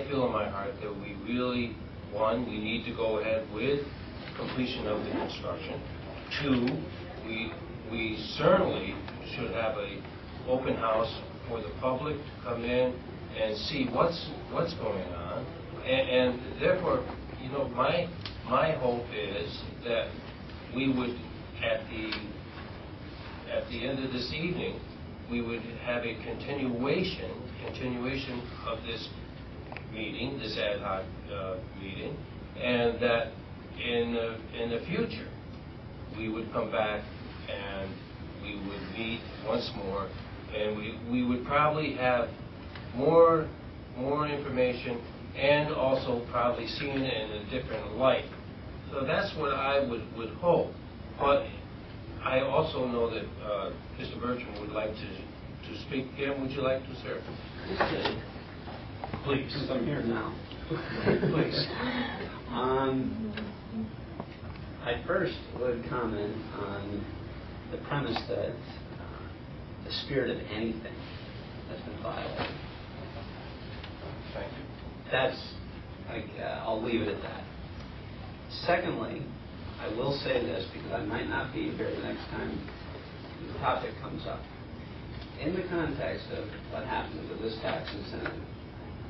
feel in my heart that we really, one, we need to go ahead with completion of the construction. Two, we certainly should have a open house for the public to come in and see what's going on. And therefore, you know, my hope is that we would, at the end of this evening, we would have a continuation of this meeting, this ad hoc meeting, and that in the future we would come back and we would meet once more, and we would probably have more information and also probably seen it in a different light. So that's what I would hope. But I also know that Mr. Bertram would like to speak again. Would you like to, sir? Please. Since I'm here now. Please. I first would comment on the premise that the spirit of anything has been violated. Thank you. I'll leave it at that. Secondly, I will say this because I might not be here the next time the topic comes up. In the context of what happened with this tax incentive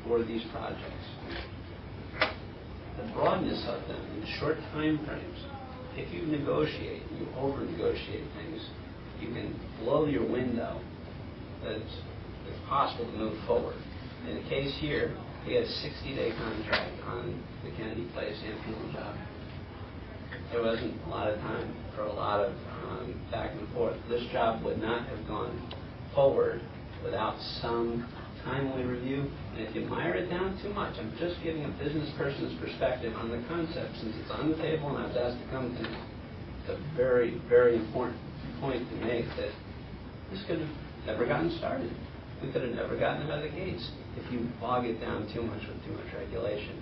for these projects, the broadness of them in short time frames, if you negotiate, you over-negotiate things, you can blow your window that it's possible to move forward. In the case here, we had a 60-day contract on the Kennedy Place and Field job. There wasn't a lot of time for a lot of back and forth. This job would not have gone forward without some timely review. And if you mire it down too much, I'm just giving a business person's perspective on the concept since it's on the table and I was asked to come to it's a very, very important point to make that this could have never gotten started. We could have never gotten it out of the gates if you bog it down too much with too much regulation.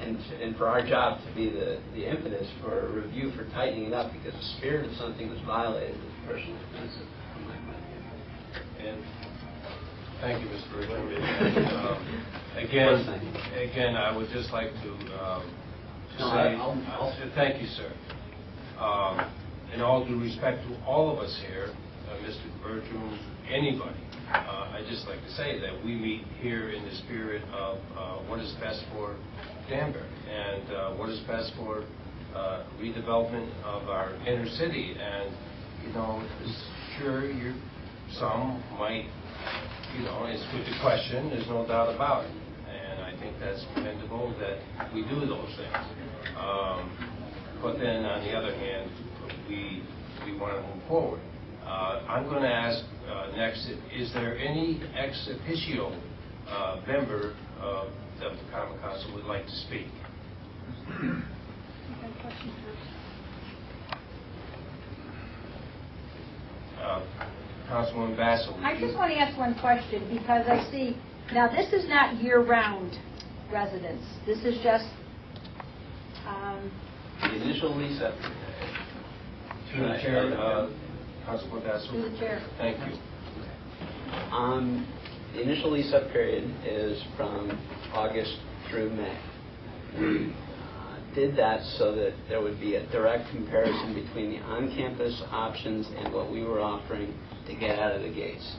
And for our job to be the impetus for a review for tightening it up because the spirit of something was violated is personally offensive from my point of view. And thank you, Mr. Richard. Again, I would just like to say thank you, sir. In all due respect to all of us here, Mr. Bertram, anybody, I'd just like to say that we meet here in the spirit of what is best for Danbury and what is best for redevelopment of our inner city. And, you know, sure, some might, you know, it's with the question, there's no doubt about it. And I think that's commendable that we do those things. But then, on the other hand, we want to move forward. I'm going to ask next, is there any ex officio member of the Common Council who would like to speak? Councilwoman Bassel. I just want to ask one question because I see, now this is not year-round residents. This is just... the initial lease-up. Through the chair, Councilwoman Bassel. Through the chair. Thank you. The initial lease-up period is from August through May. We did that so that there would be a direct comparison between the on-campus options and what we were offering to get out of the gates.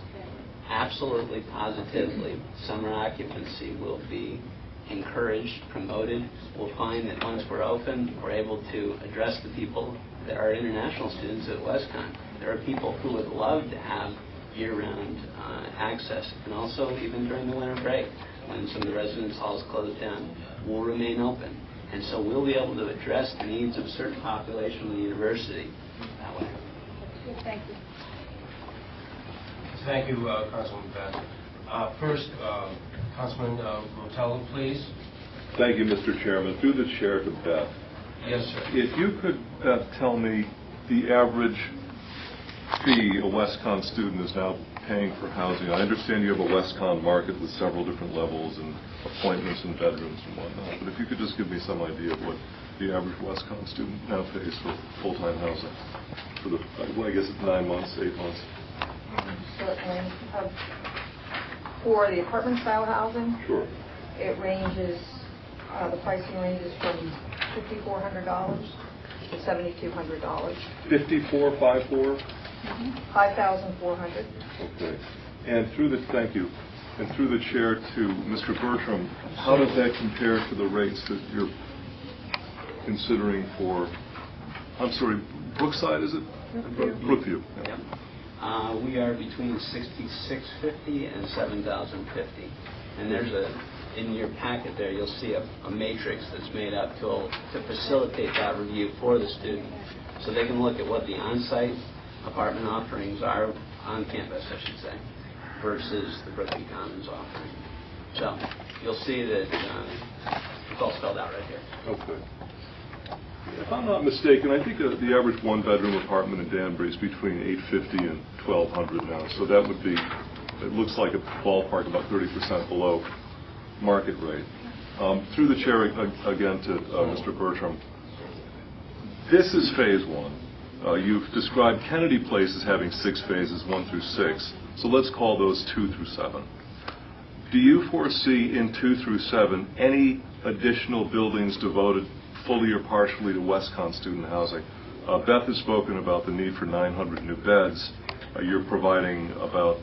Absolutely, positively, summer occupancy will be encouraged, promoted. We'll find that once we're open, we're able to address the people that are international students at WestCon. There are people who would love to have year-round access, and also even during the winter break, when some of the residence halls close down, will remain open. And so we'll be able to address the needs of a certain population of the university that way. Thank you. Thank you, Councilman Bassel. First, Councilman Rotello, please. Thank you, Mr. Chairman. Through the chair to Beth. Yes, sir. If you could, Beth, tell me the average fee a WestCon student is now paying for housing? I understand you have a WestCon market with several different levels and appointments and bedrooms and whatnot, but if you could just give me some idea of what the average WestCon student now pays for full-time housing for the, well, I guess it's 9 months, 8 months. Certainly. For the apartment style housing, Sure. it ranges, the pricing ranges from $5,400 to $7,200. 5454? 5,400. Okay. And thank you. And through the chair to Mr. Bertram, how does that compare to the rates that you're considering for, I'm sorry, Brookside, is it? Brookview. Yep. We are between $6,650 and $7,050. And there's in your packet there, you'll see a matrix that's made up to facilitate that review for the student. So they can look at what the on-site apartment offerings are, on campus, I should say, versus the Brookview Commons offering. So you'll see that it's all spelled out right here. Okay. If I'm not mistaken, I think the average one-bedroom apartment in Danbury is between $850 and $1,200 now. So that would be, it looks like a ballpark about 30% below market rate. Through the chair again to Mr. Bertram, this is phase one. You've described Kennedy Place as having 6 phases, 1 through 6. So let's call those 2 through 7. Do you foresee in 2 through 7 any additional buildings devoted fully or partially to WestCon student housing? Beth has spoken about the need for 900 new beds. You're providing about,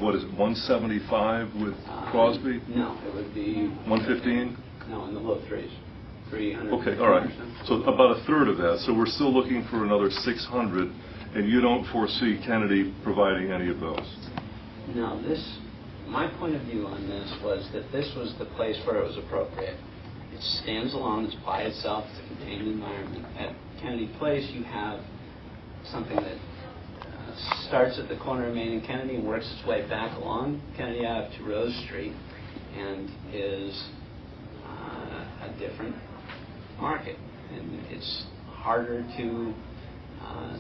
what is it, 175 with Crosby? No, it would be 115? No, in the low threes. 300. Okay, all right. So about a third of that. So we're still looking for another 600, and you don't foresee Kennedy providing any of those? No, my point of view on this was that this was the place where it was appropriate. It stands alone, it's by itself, it's a contained environment. At Kennedy Place, you have something that starts at the corner of Main and Kennedy and works its way back along Kennedy Ave to Rose Street and is a different market. And it's harder to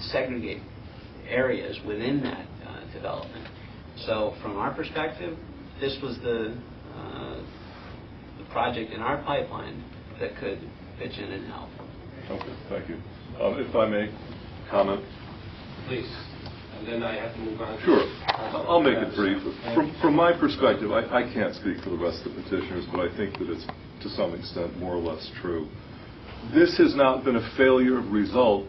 segregate areas within that development. So from our perspective, this was the project in our pipeline that could pitch in and help. Okay, thank you. If I may comment? Please. And then I have to move on. Sure. I'll make it brief. From my perspective, I can't speak for the rest of the petitioners, but I think that it's to some extent more or less true. This has not been a failure of result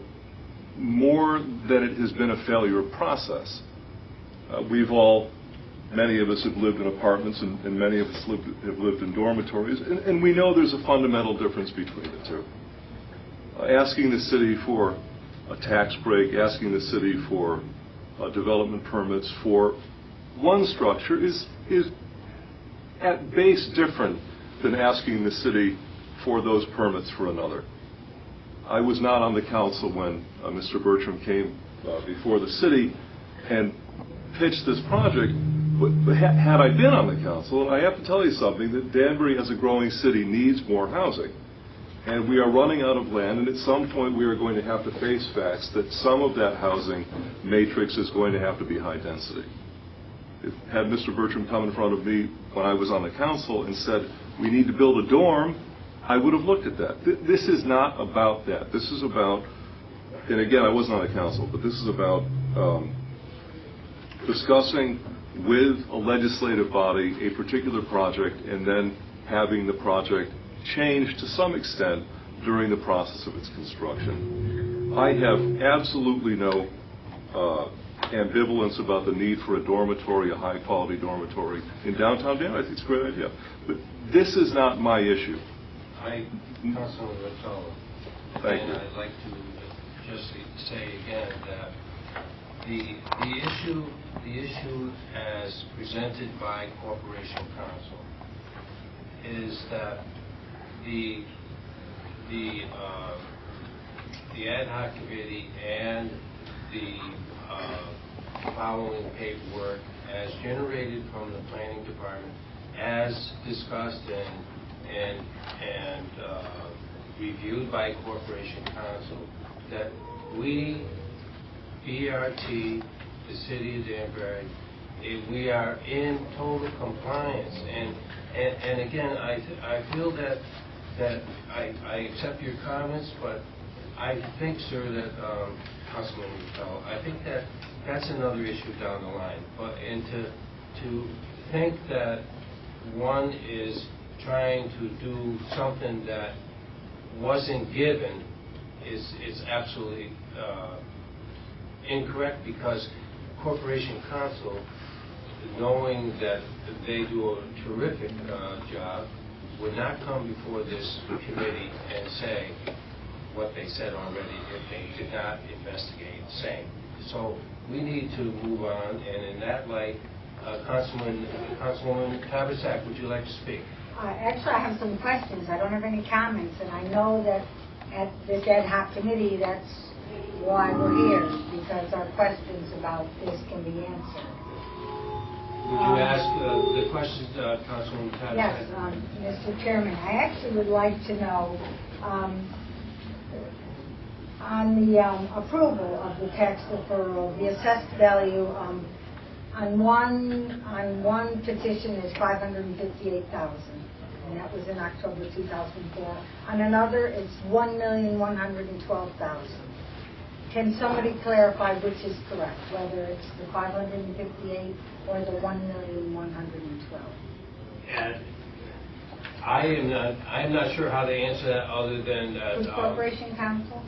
more than it has been a failure of process. Many of us have lived in apartments and many of us have lived in dormitories, and we know there's a fundamental difference between the two. Asking the city for a tax break, asking the city for development permits for one structure is at base different than asking the city for those permits for another. I was not on the council when Mr. Bertram came before the city and pitched this project, but had I been on the council, I have to tell you something, that Danbury as a growing city needs more housing. And we are running out of land, and at some point we are going to have to face facts that some of that housing matrix is going to have to be high density. Had Mr. Bertram come in front of me when I was on the council and said, we need to build a dorm, I would have looked at that. This is not about that. This is about, and again, I wasn't on the council, but this is about discussing with a legislative body a particular project and then having the project changed to some extent during the process of its construction. I have absolutely no ambivalence about the need for a dormitory, a high-quality dormitory in downtown Danbury. I think it's a great idea. But this is not my issue. Councilman Rotolo. Thank you. I'd like to just say again that the issue as presented by Corporation Council is that the ad hoc committee and the following paperwork as generated from the planning department, as discussed and reviewed by Corporation Council, that we BRT, the city of Danbury, we are in total compliance. And again, I feel that I accept your comments, but I think, sir, that Councilman Ruffalo, I think that that's another issue down the line. And to think that one is trying to do something that wasn't given is absolutely incorrect, because Corporation Counsel, knowing that they do a terrific job, would not come before this committee and say what they said already if they did not investigate same. So we need to move on, and in that light, Councilwoman Haversack, would you like to speak? Actually, I have some questions. I don't have any comments, and I know that at this ad hoc committee, that's why we're here, because our questions about this can be answered. Would you ask the questions, Councilwoman Haversack? Yes, Mr. Chairman, I actually would like to know, on the approval of the tax deferral, the assessed value on one petition is $558,000, and that was in October 2004. On another, it's $1,112,000. Can somebody clarify which is correct, whether it's the 558 or the 1,112? And I am not sure how to answer that, other than that. With Corporation Counsel?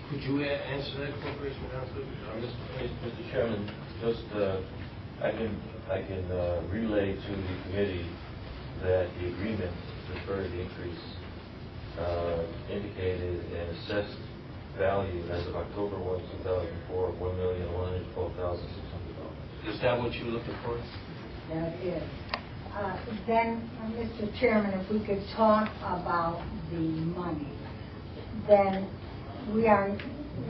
Could you answer that, Corporation Counsel? Mr. Chairman, just I can relay to the committee that the agreement to defer the increase indicated an assessed value as of October 1, 2004 of $1,112,600. Is that what you're looking for? That is. Then, Mr. Chairman, if we could talk about the money, then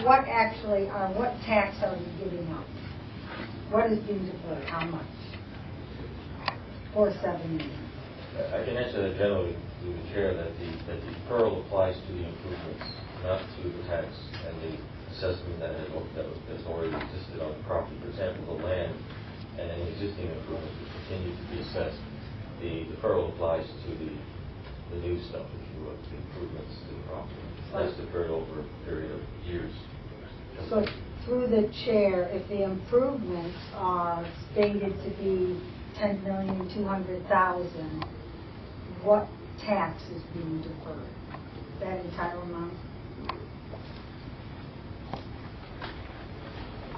what tax are we giving up? What is being deferred? How much? For 7 years. I can answer that generally through the chair, that the deferral applies to the improvements, not to the tax and the assessment that has already existed on the property. For example, the land and any existing improvements will continue to be assessed. The deferral applies to the new stuff, if you will, the improvements to the property. That's deferred over a period of years. So, through the chair, if the improvements are stated to be $10,200,000, what tax is being deferred? That entire amount?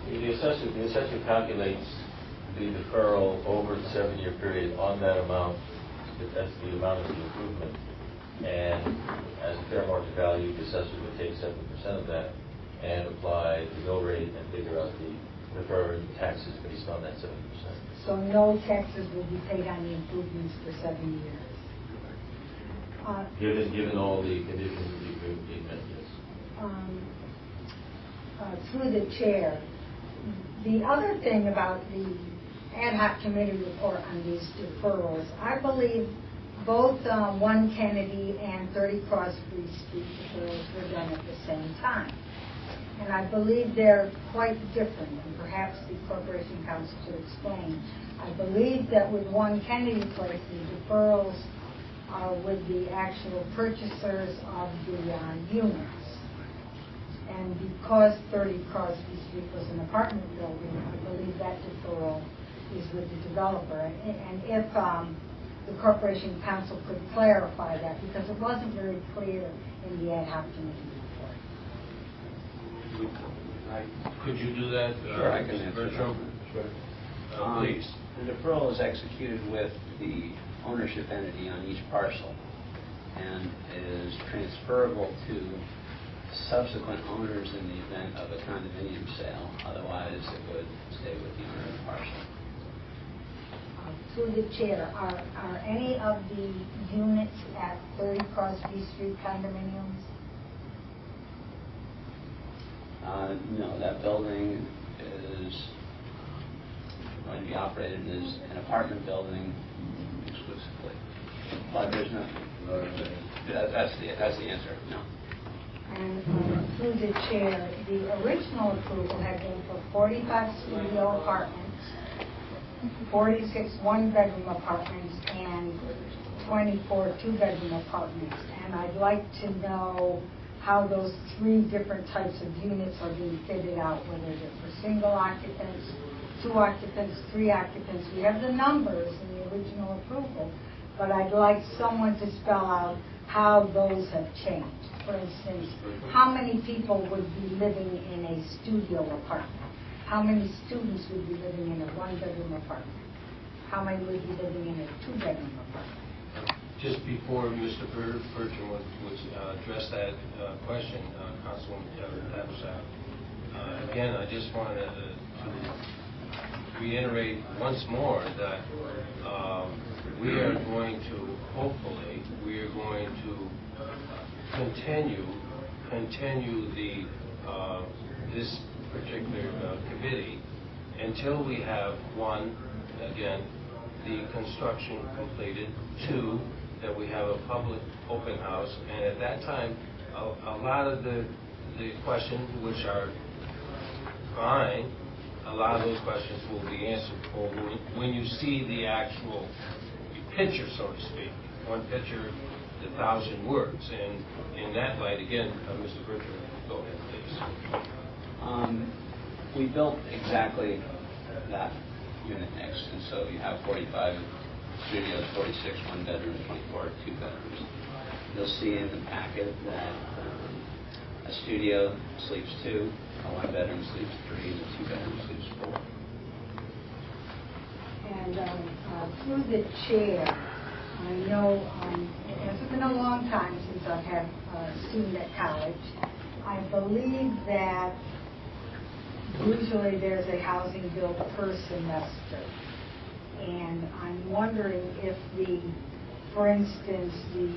The assessor calculates the deferral over the 7-year period on that amount. That's the amount of the improvement. And as a fair market value, the assessor would take 7% of that and apply the mill rate and figure out the deferred taxes based on that 7%. So no taxes will be paid on the improvements for 7 years. Given all the conditions of the agreement, yes. Through the chair, the other thing about the ad hoc committee report on these deferrals, I believe both 1 Kennedy and 30 Crosby Street deferrals were done at the same time. And I believe they're quite different, and perhaps the Corporation Counsel should explain. I believe that with 1 Kennedy Place, the deferrals are with the actual purchasers of the units. And because 30 Crosby Street was an apartment building, I believe that deferral is with the developer. And if the Corporation Counsel could clarify that, because it wasn't very clear in the ad hoc committee report. Could you do that? Sure, I can Mr. answer Bertram? that. Sure. Please. The deferral is executed with the ownership entity on each parcel and is transferable to subsequent owners in the event of a condominium sale. Otherwise, it would stay with the owner of the parcel. Through the chair, are any of the units at 30 Crosby Street condominiums? No, that building is going to be operated as an apartment building exclusively. But there's no. That's the answer. No. And through the chair, the original approval had been for 45 studio apartments, 46 one-bedroom apartments, and 24 two-bedroom apartments. And I'd like to know how those 3 different types of units are being fitted out, whether they're for single occupants, 2 occupants, 3 occupants. We have the numbers in the original approval, but I'd like someone to spell out how those have changed. For instance, how many people would be living in a studio apartment? How many students would be living in a one-bedroom apartment? How many would be living in a two-bedroom apartment? Just before Mr. Bertram would address that question, Councilwoman Tapsack, again, I just wanted to reiterate once more that we are going to, hopefully, we are going to continue this particular committee until we have, 1, again, the construction completed, 2, that we have a public open house, and at that time, a lot of the questions, which are fine, a lot of those questions will be answered for when you see the actual picture, so to speak. One picture, 1,000 words, and in that light, again, Mr. Bertram, go ahead, please. We built exactly that unit mix, and so you have 45 studios, 46 one-bedrooms, 24 two-bedrooms. You'll see in the packet that a studio sleeps 2, a one-bedroom sleeps 3, and a two-bedroom sleeps 4. And through the chair, I know it's been a long time since I've had a student at college. I believe that usually there's a housing bill per semester. And I'm wondering if for instance, the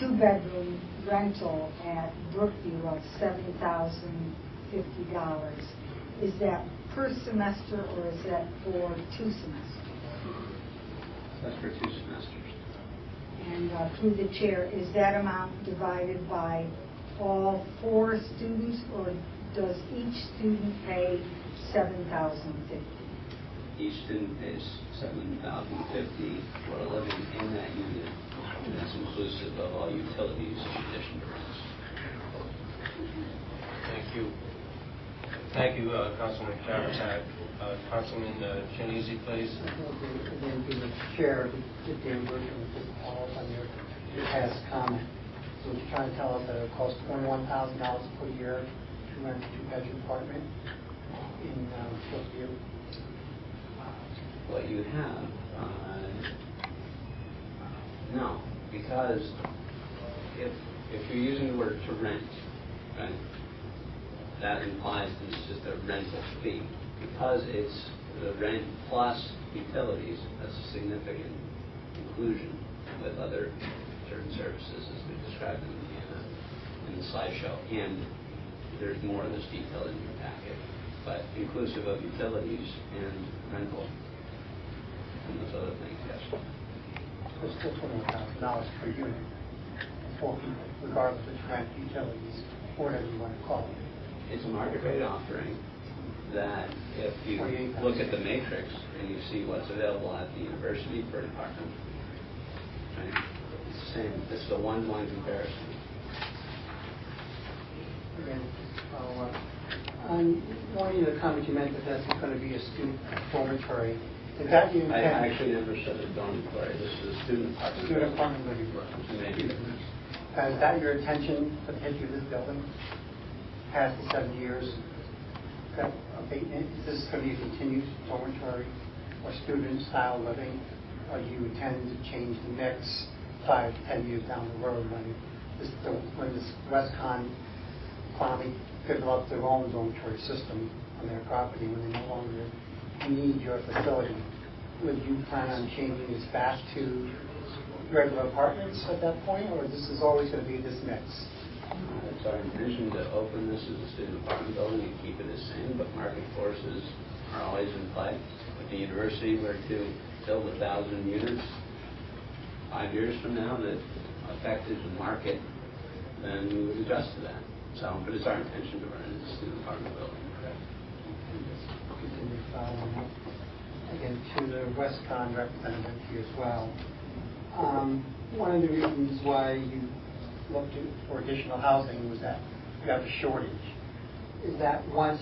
2-bedroom rental at Brookview of $7,050, is that per semester or is that for 2 semesters? That's for 2 semesters. And through the chair, is that amount divided by all 4 students, or does each student pay $7,050? Each student pays $7,050 for living in that unit, and that's inclusive of all utilities in addition to rents. Thank you. Thank you, Councilman Tapsack. Councilman Chinese, please. Again, to the chair, to Dan Bertram, just follow up on your past comment. So you're trying to tell us that it costs $21,000 per year to rent a 2-bedroom apartment in Brookview? What you have, no, because if you're using the word to rent, right, that implies that it's just a rental fee. Because it's the rent plus utilities, that's a significant inclusion with other certain services as we described in the slideshow. And there's more of this detail in your packet, but inclusive of utilities and rental and those other things, yes. It's still $21,000 per unit for people, regardless of rent, utilities, or whatever you want to call it. It's a market rate offering that if you look at the matrix and you see what's available at the university for an apartment, right, it's the same. This is a one-to-one comparison. Again, follow up. On one of the comments you meant that that's going to be a student dormitory. Is that your intent? I actually never said a dormitory. This is a student apartment. Student apartment living room. Maybe. Is that your intention for the history of this building? Past the 7 years? That abatement? Is this going to be a continued dormitory or student-style living? Or do you intend to change the mix 5 to 10 years down the road when this Westcon finally develop their own dormitory system on their property, when they no longer need your facility? Would you plan on changing this back to regular apartments at that point, or this is always going to be this mix? It's our intention to open this as a student apartment building and keep it the same, but market forces are always in play. If the university were to build 1,000 units 5 years from now that affected the market then we would adjust to that. So, but it's our intention to run it as a student apartment building. Continue following up. Again, to the Westcon representative here as well. One of the reasons why you looked for additional housing was that you have a shortage. Is that once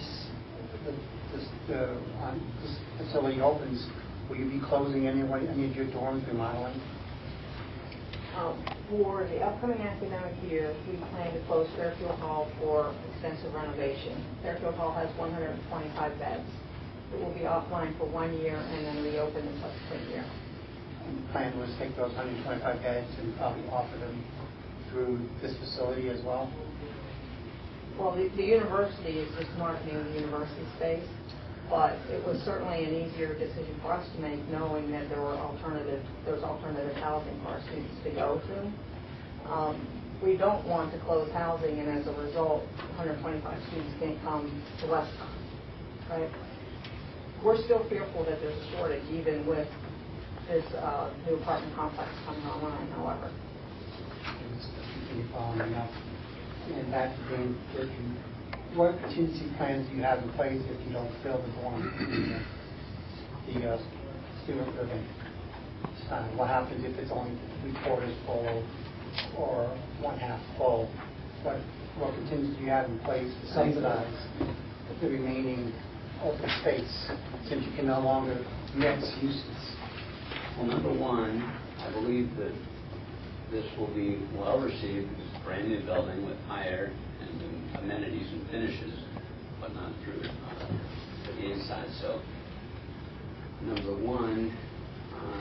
this facility opens, will you be closing any of your dorms, remodeling? For the upcoming academic year, we plan to close Fairfield Hall for extensive renovation. Fairfield Hall has 125 beds. It will be offline for 1 year and then reopen the subsequent year. And the plan was to take those 125 beds and probably offer them through this facility as well? Well, the university is just marketing the university space, but it was certainly an easier decision for us to make, knowing that there was alternative housing for our students to go to. We don't want to close housing, and as a result, 125 students can't come to Westcon, right? We're still fearful that there's a shortage, even with this new apartment complex coming online, however. Continue following up. And back to Dean Bertram, what contingency plans do you have in place if you don't fill the dorm, the student living? What happens if it's only 3/4 full or 1/2 full? What contingency do you have in place to subsidize the remaining open space, since you can no longer mix uses? Well, number one, I believe that this will be well received. It's a brand new building with higher amenities and finishes, but not through the inside. So, number one,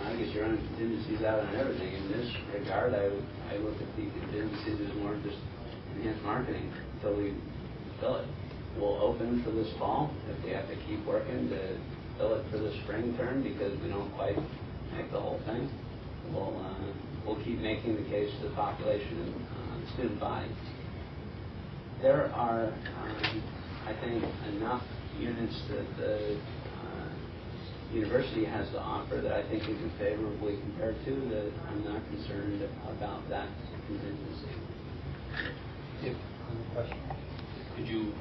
I guess you're running contingencies out on everything. In this regard, I look at the contingencies as more just enhanced marketing until we fill it. We'll open for this fall if we have to keep working to fill it for the spring term because we don't quite make the whole thing. We'll keep making the case to the population and the student body. There are, I think, enough units that the university has to offer that I think we can favorably compare to that I'm not concerned about that contingency. Could you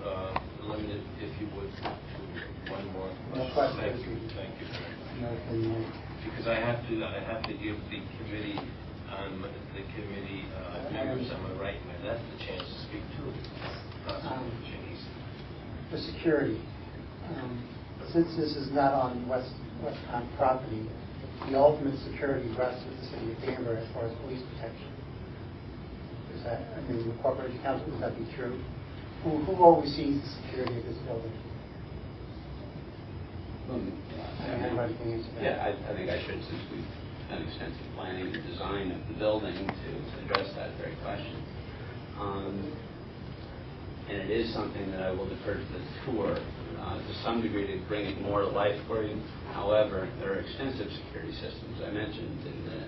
limit it, if you would, to one more No question? question. Thank you. No, Because I have to give the committee members on my right and my left the chance to speak too. for security, since this is not on Westcon property, the ultimate security rests with the city of Danbury as far as police protection. Is that, I mean, the corporation council, would that be true? Who oversees the security of this building? Anybody can answer that. Yeah, I think I should, since we've done extensive planning and design of the building to address that very question. And it is something that I will defer to the tour to some degree to bring it more to life for you. However, there are extensive security systems. I mentioned in the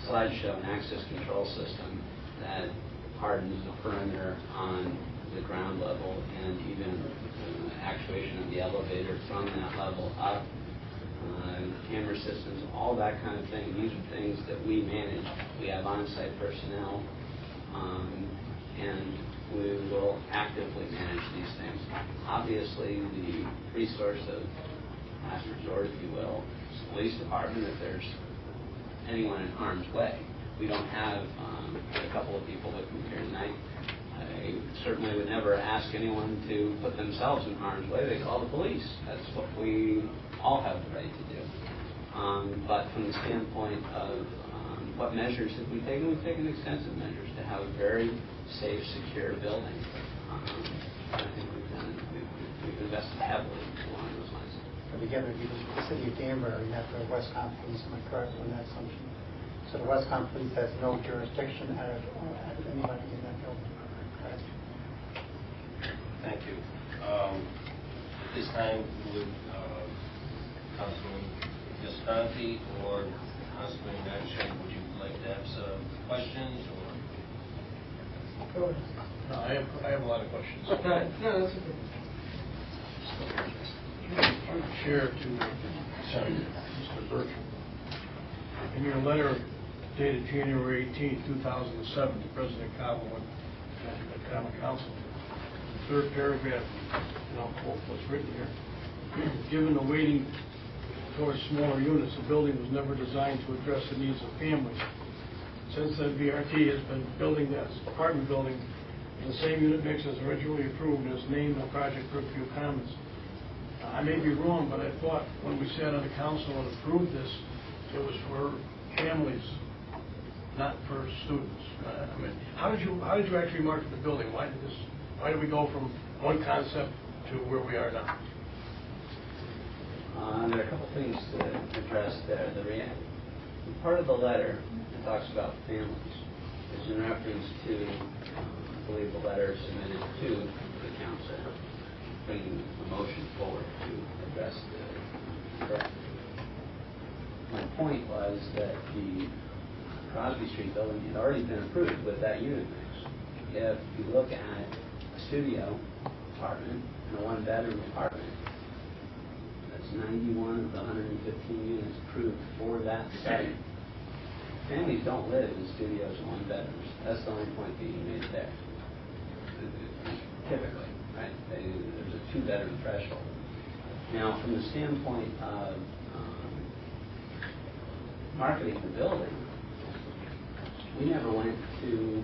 slideshow an access control system that hardens the perimeter on the ground level and even actuation of the elevator from that level up, camera systems, all that kind of thing. These are things that we manage. We have on-site personnel, and we will actively manage these things. Obviously, the resource of last resort, if you will, is the police department if there's anyone in harm's way. We don't have a couple of people that come here tonight. I certainly would never ask anyone to put themselves in harm's way. They call the police. That's what we all have the right to do. But from the standpoint of what measures have we taken, we've taken extensive measures to have a very safe, secure building. I think we've invested heavily along those lines. But again, it would be the city of Danbury, not the Westcon Police. Am I correct on that assumption? So the Westcon Police has no jurisdiction at anybody in that building. Correct? Thank you. At this time, would Councilman Visconti or Councilman Natchez, would you like to have some questions? Or? No, I have a lot of questions. No, that's okay. Chair to Mr. Bertram. In your letter dated January 18, 2007 to President Kabul, Common Council. The third paragraph, and I'll quote what's written here. Given the weighting towards smaller units, the building was never designed to address the needs of families. Since then, BRT has been building this apartment building in the same unit mix as originally approved and is named the Project Brookview Commons. I may be wrong, but I thought when we sat on the council and approved this, it was for families, not for students. I mean, how did you actually market the building? Why did we go from one concept to where we are now? There are a couple things to address there. Part of the letter that talks about families is in reference to, I believe, the letter submitted to the council, bringing a motion forward to address the correct. My point was that the Crosby Street building had already been approved with that unit mix. If you look at a studio apartment and a one-bedroom apartment, that's 91 of the 115 units approved for that site. Families don't live in studios and one-bedrooms. That's the only point being made there. Typically, right? There's a two-bedroom threshold. Now, from the standpoint of marketing the building, we never went to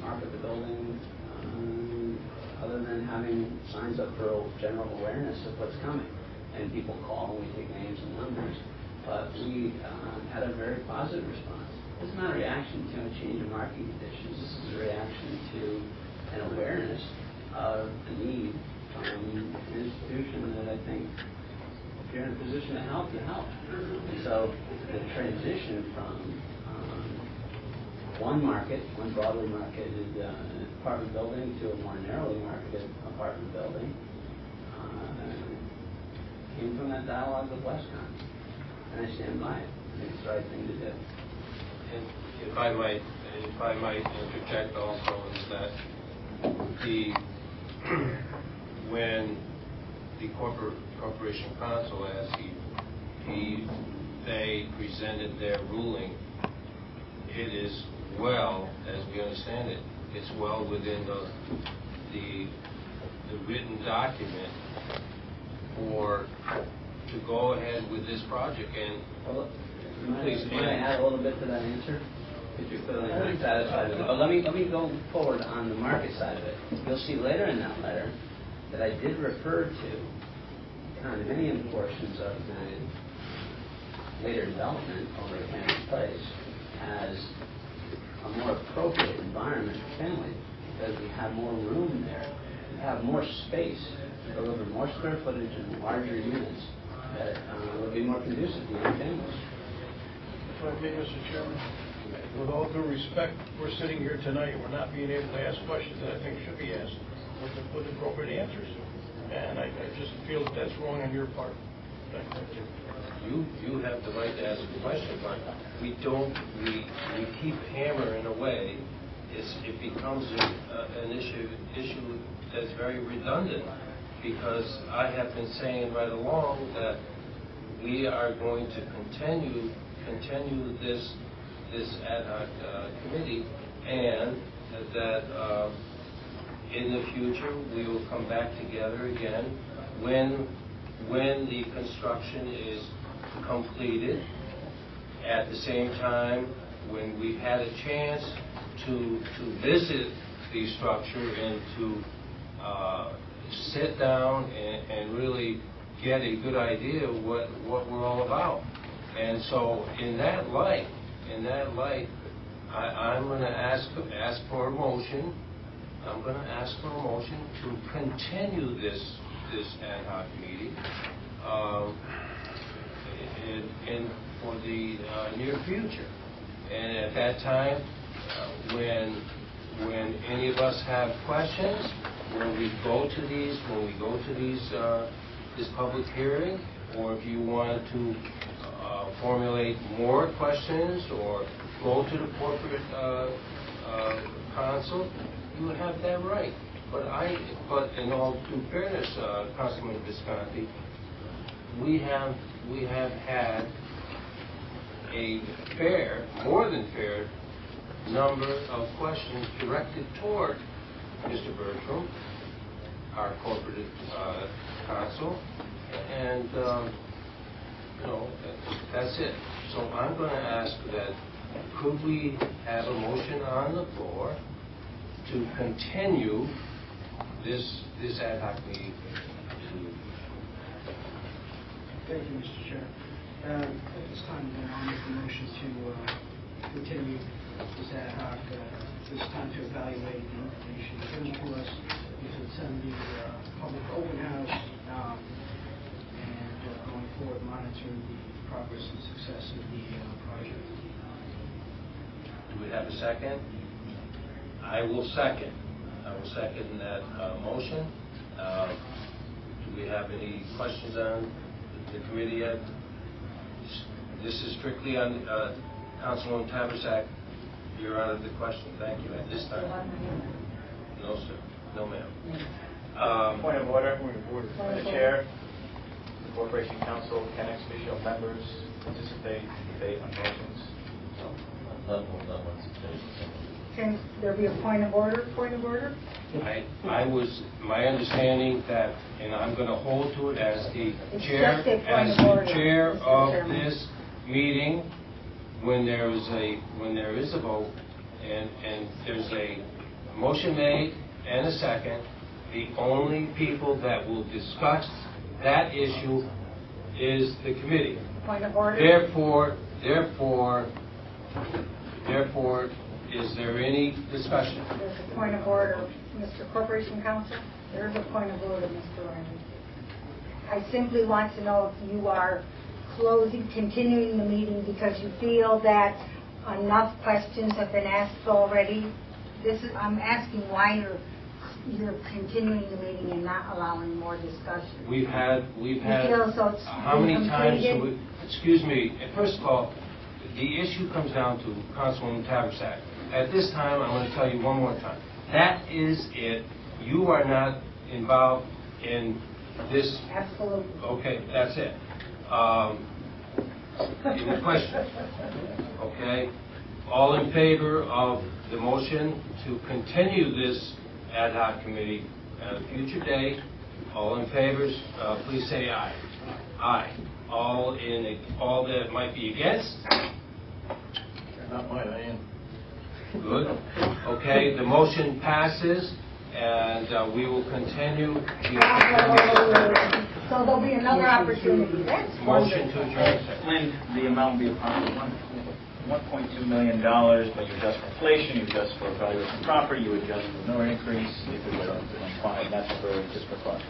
market the building other than having signs up for general awareness of what's coming. And people call, and we take names and numbers. But we had a very positive response. This is not a reaction to a change in marketing conditions. This is a reaction to an awareness of the need from an institution that I think, if you're in a position to help, you help. And so the transition from one broadly marketed apartment building to a more narrowly marketed apartment building came from that dialogue with Westcon. And I stand by it. I think it's the right thing to do. And if I might interject also, is that when the Corporation Council, as they presented their ruling, it is well, as we understand it, it's well within the written document to go ahead with this project. And please, may I add a little bit to that answer? Because you're clearly not satisfied with it. But let me go forward on the market side of it. You'll see later in that letter that I did refer to condominium portions of the later development over at Campus Place as a more appropriate environment for families because we have more room there. We have more space to deliver more square footage and larger units that would be more conducive to young families. If I may, Mr. Chairman, with all due respect, we're sitting here tonight and we're not being able to ask questions that I think should be asked with appropriate answers. And I just feel that that's wrong on your part. Thank you. You have the right to ask a question, but we keep hammering away. It becomes an issue that's very redundant, because I have been saying right along that we are going to continue this ad hoc committee, and that in the future we will come back together again when the construction is completed. At the same time, when we've had a chance to visit the structure and to sit down and really get a good idea of what we're all about. And so in that light, I'm going to ask for a motion. I'm going to ask for a motion to continue this ad hoc meeting and for the near future. And at that time, when any of us have questions, when we go to this public hearing, or if you want to formulate more questions or go to the corporate council, you have that right. But in all due fairness, Councilman Visconti, we have had a more than fair number of questions directed toward Mr. Bertram, our corporate counsel, and, that's it. So I'm going to ask that, could we have a motion on the floor to continue this ad hoc meeting? Thank you, Mr. Chair. At this time, I'll make a motion to continue this ad hoc, this time to evaluate the information given to us, we should attend the public open house, and going forward, monitor the progress and success of the project. Do we have a second? I will second. That motion. Do we have any questions on the committee yet? This is strictly on Councilwoman Taversack. You're out of the question. Thank you. At this time. No, sir. No, ma'am. Point of order. The chair, the Corporation Council, can ex-officio members participate in debate on motions? Can there be a point of order? Point of order? I was, my understanding that, and I'm going to hold to it as the It's chair, just a point of order, Mr. of Chairman. this meeting, when there is a vote, and there's a motion made and a second, the only people that will discuss that issue is the committee. Point of order? Therefore, is there any discussion? There's a point of order, Mr. Corporation Counsel. There's a point of order, Mr. Ryan. I simply want to know if you are continuing the meeting because you feel that enough questions have been asked already. I'm asking why you're continuing the meeting and not allowing more discussion. We've had. You feel so it's how many times? completed? Excuse me. First of all, the issue comes down to Councilwoman Taversack. At this time, I'm going to tell you one more time. That is it. You are not involved in this. Absolutely. Okay, that's it. Any question? Okay. All in favor of the motion to continue this ad hoc committee at a future date? All in favor, please say aye. Aye. All that might be against? Not mine, I am. Good. Okay, the motion passes, and we will continue. So there'll be another opportunity. That's Motion to wonderful. adjourn. Lynn, the amount will be approximately $1.2 million, but you adjust for inflation, you adjust for valuation of property, you adjust for no increase, if it's on 5, that's for just for cost.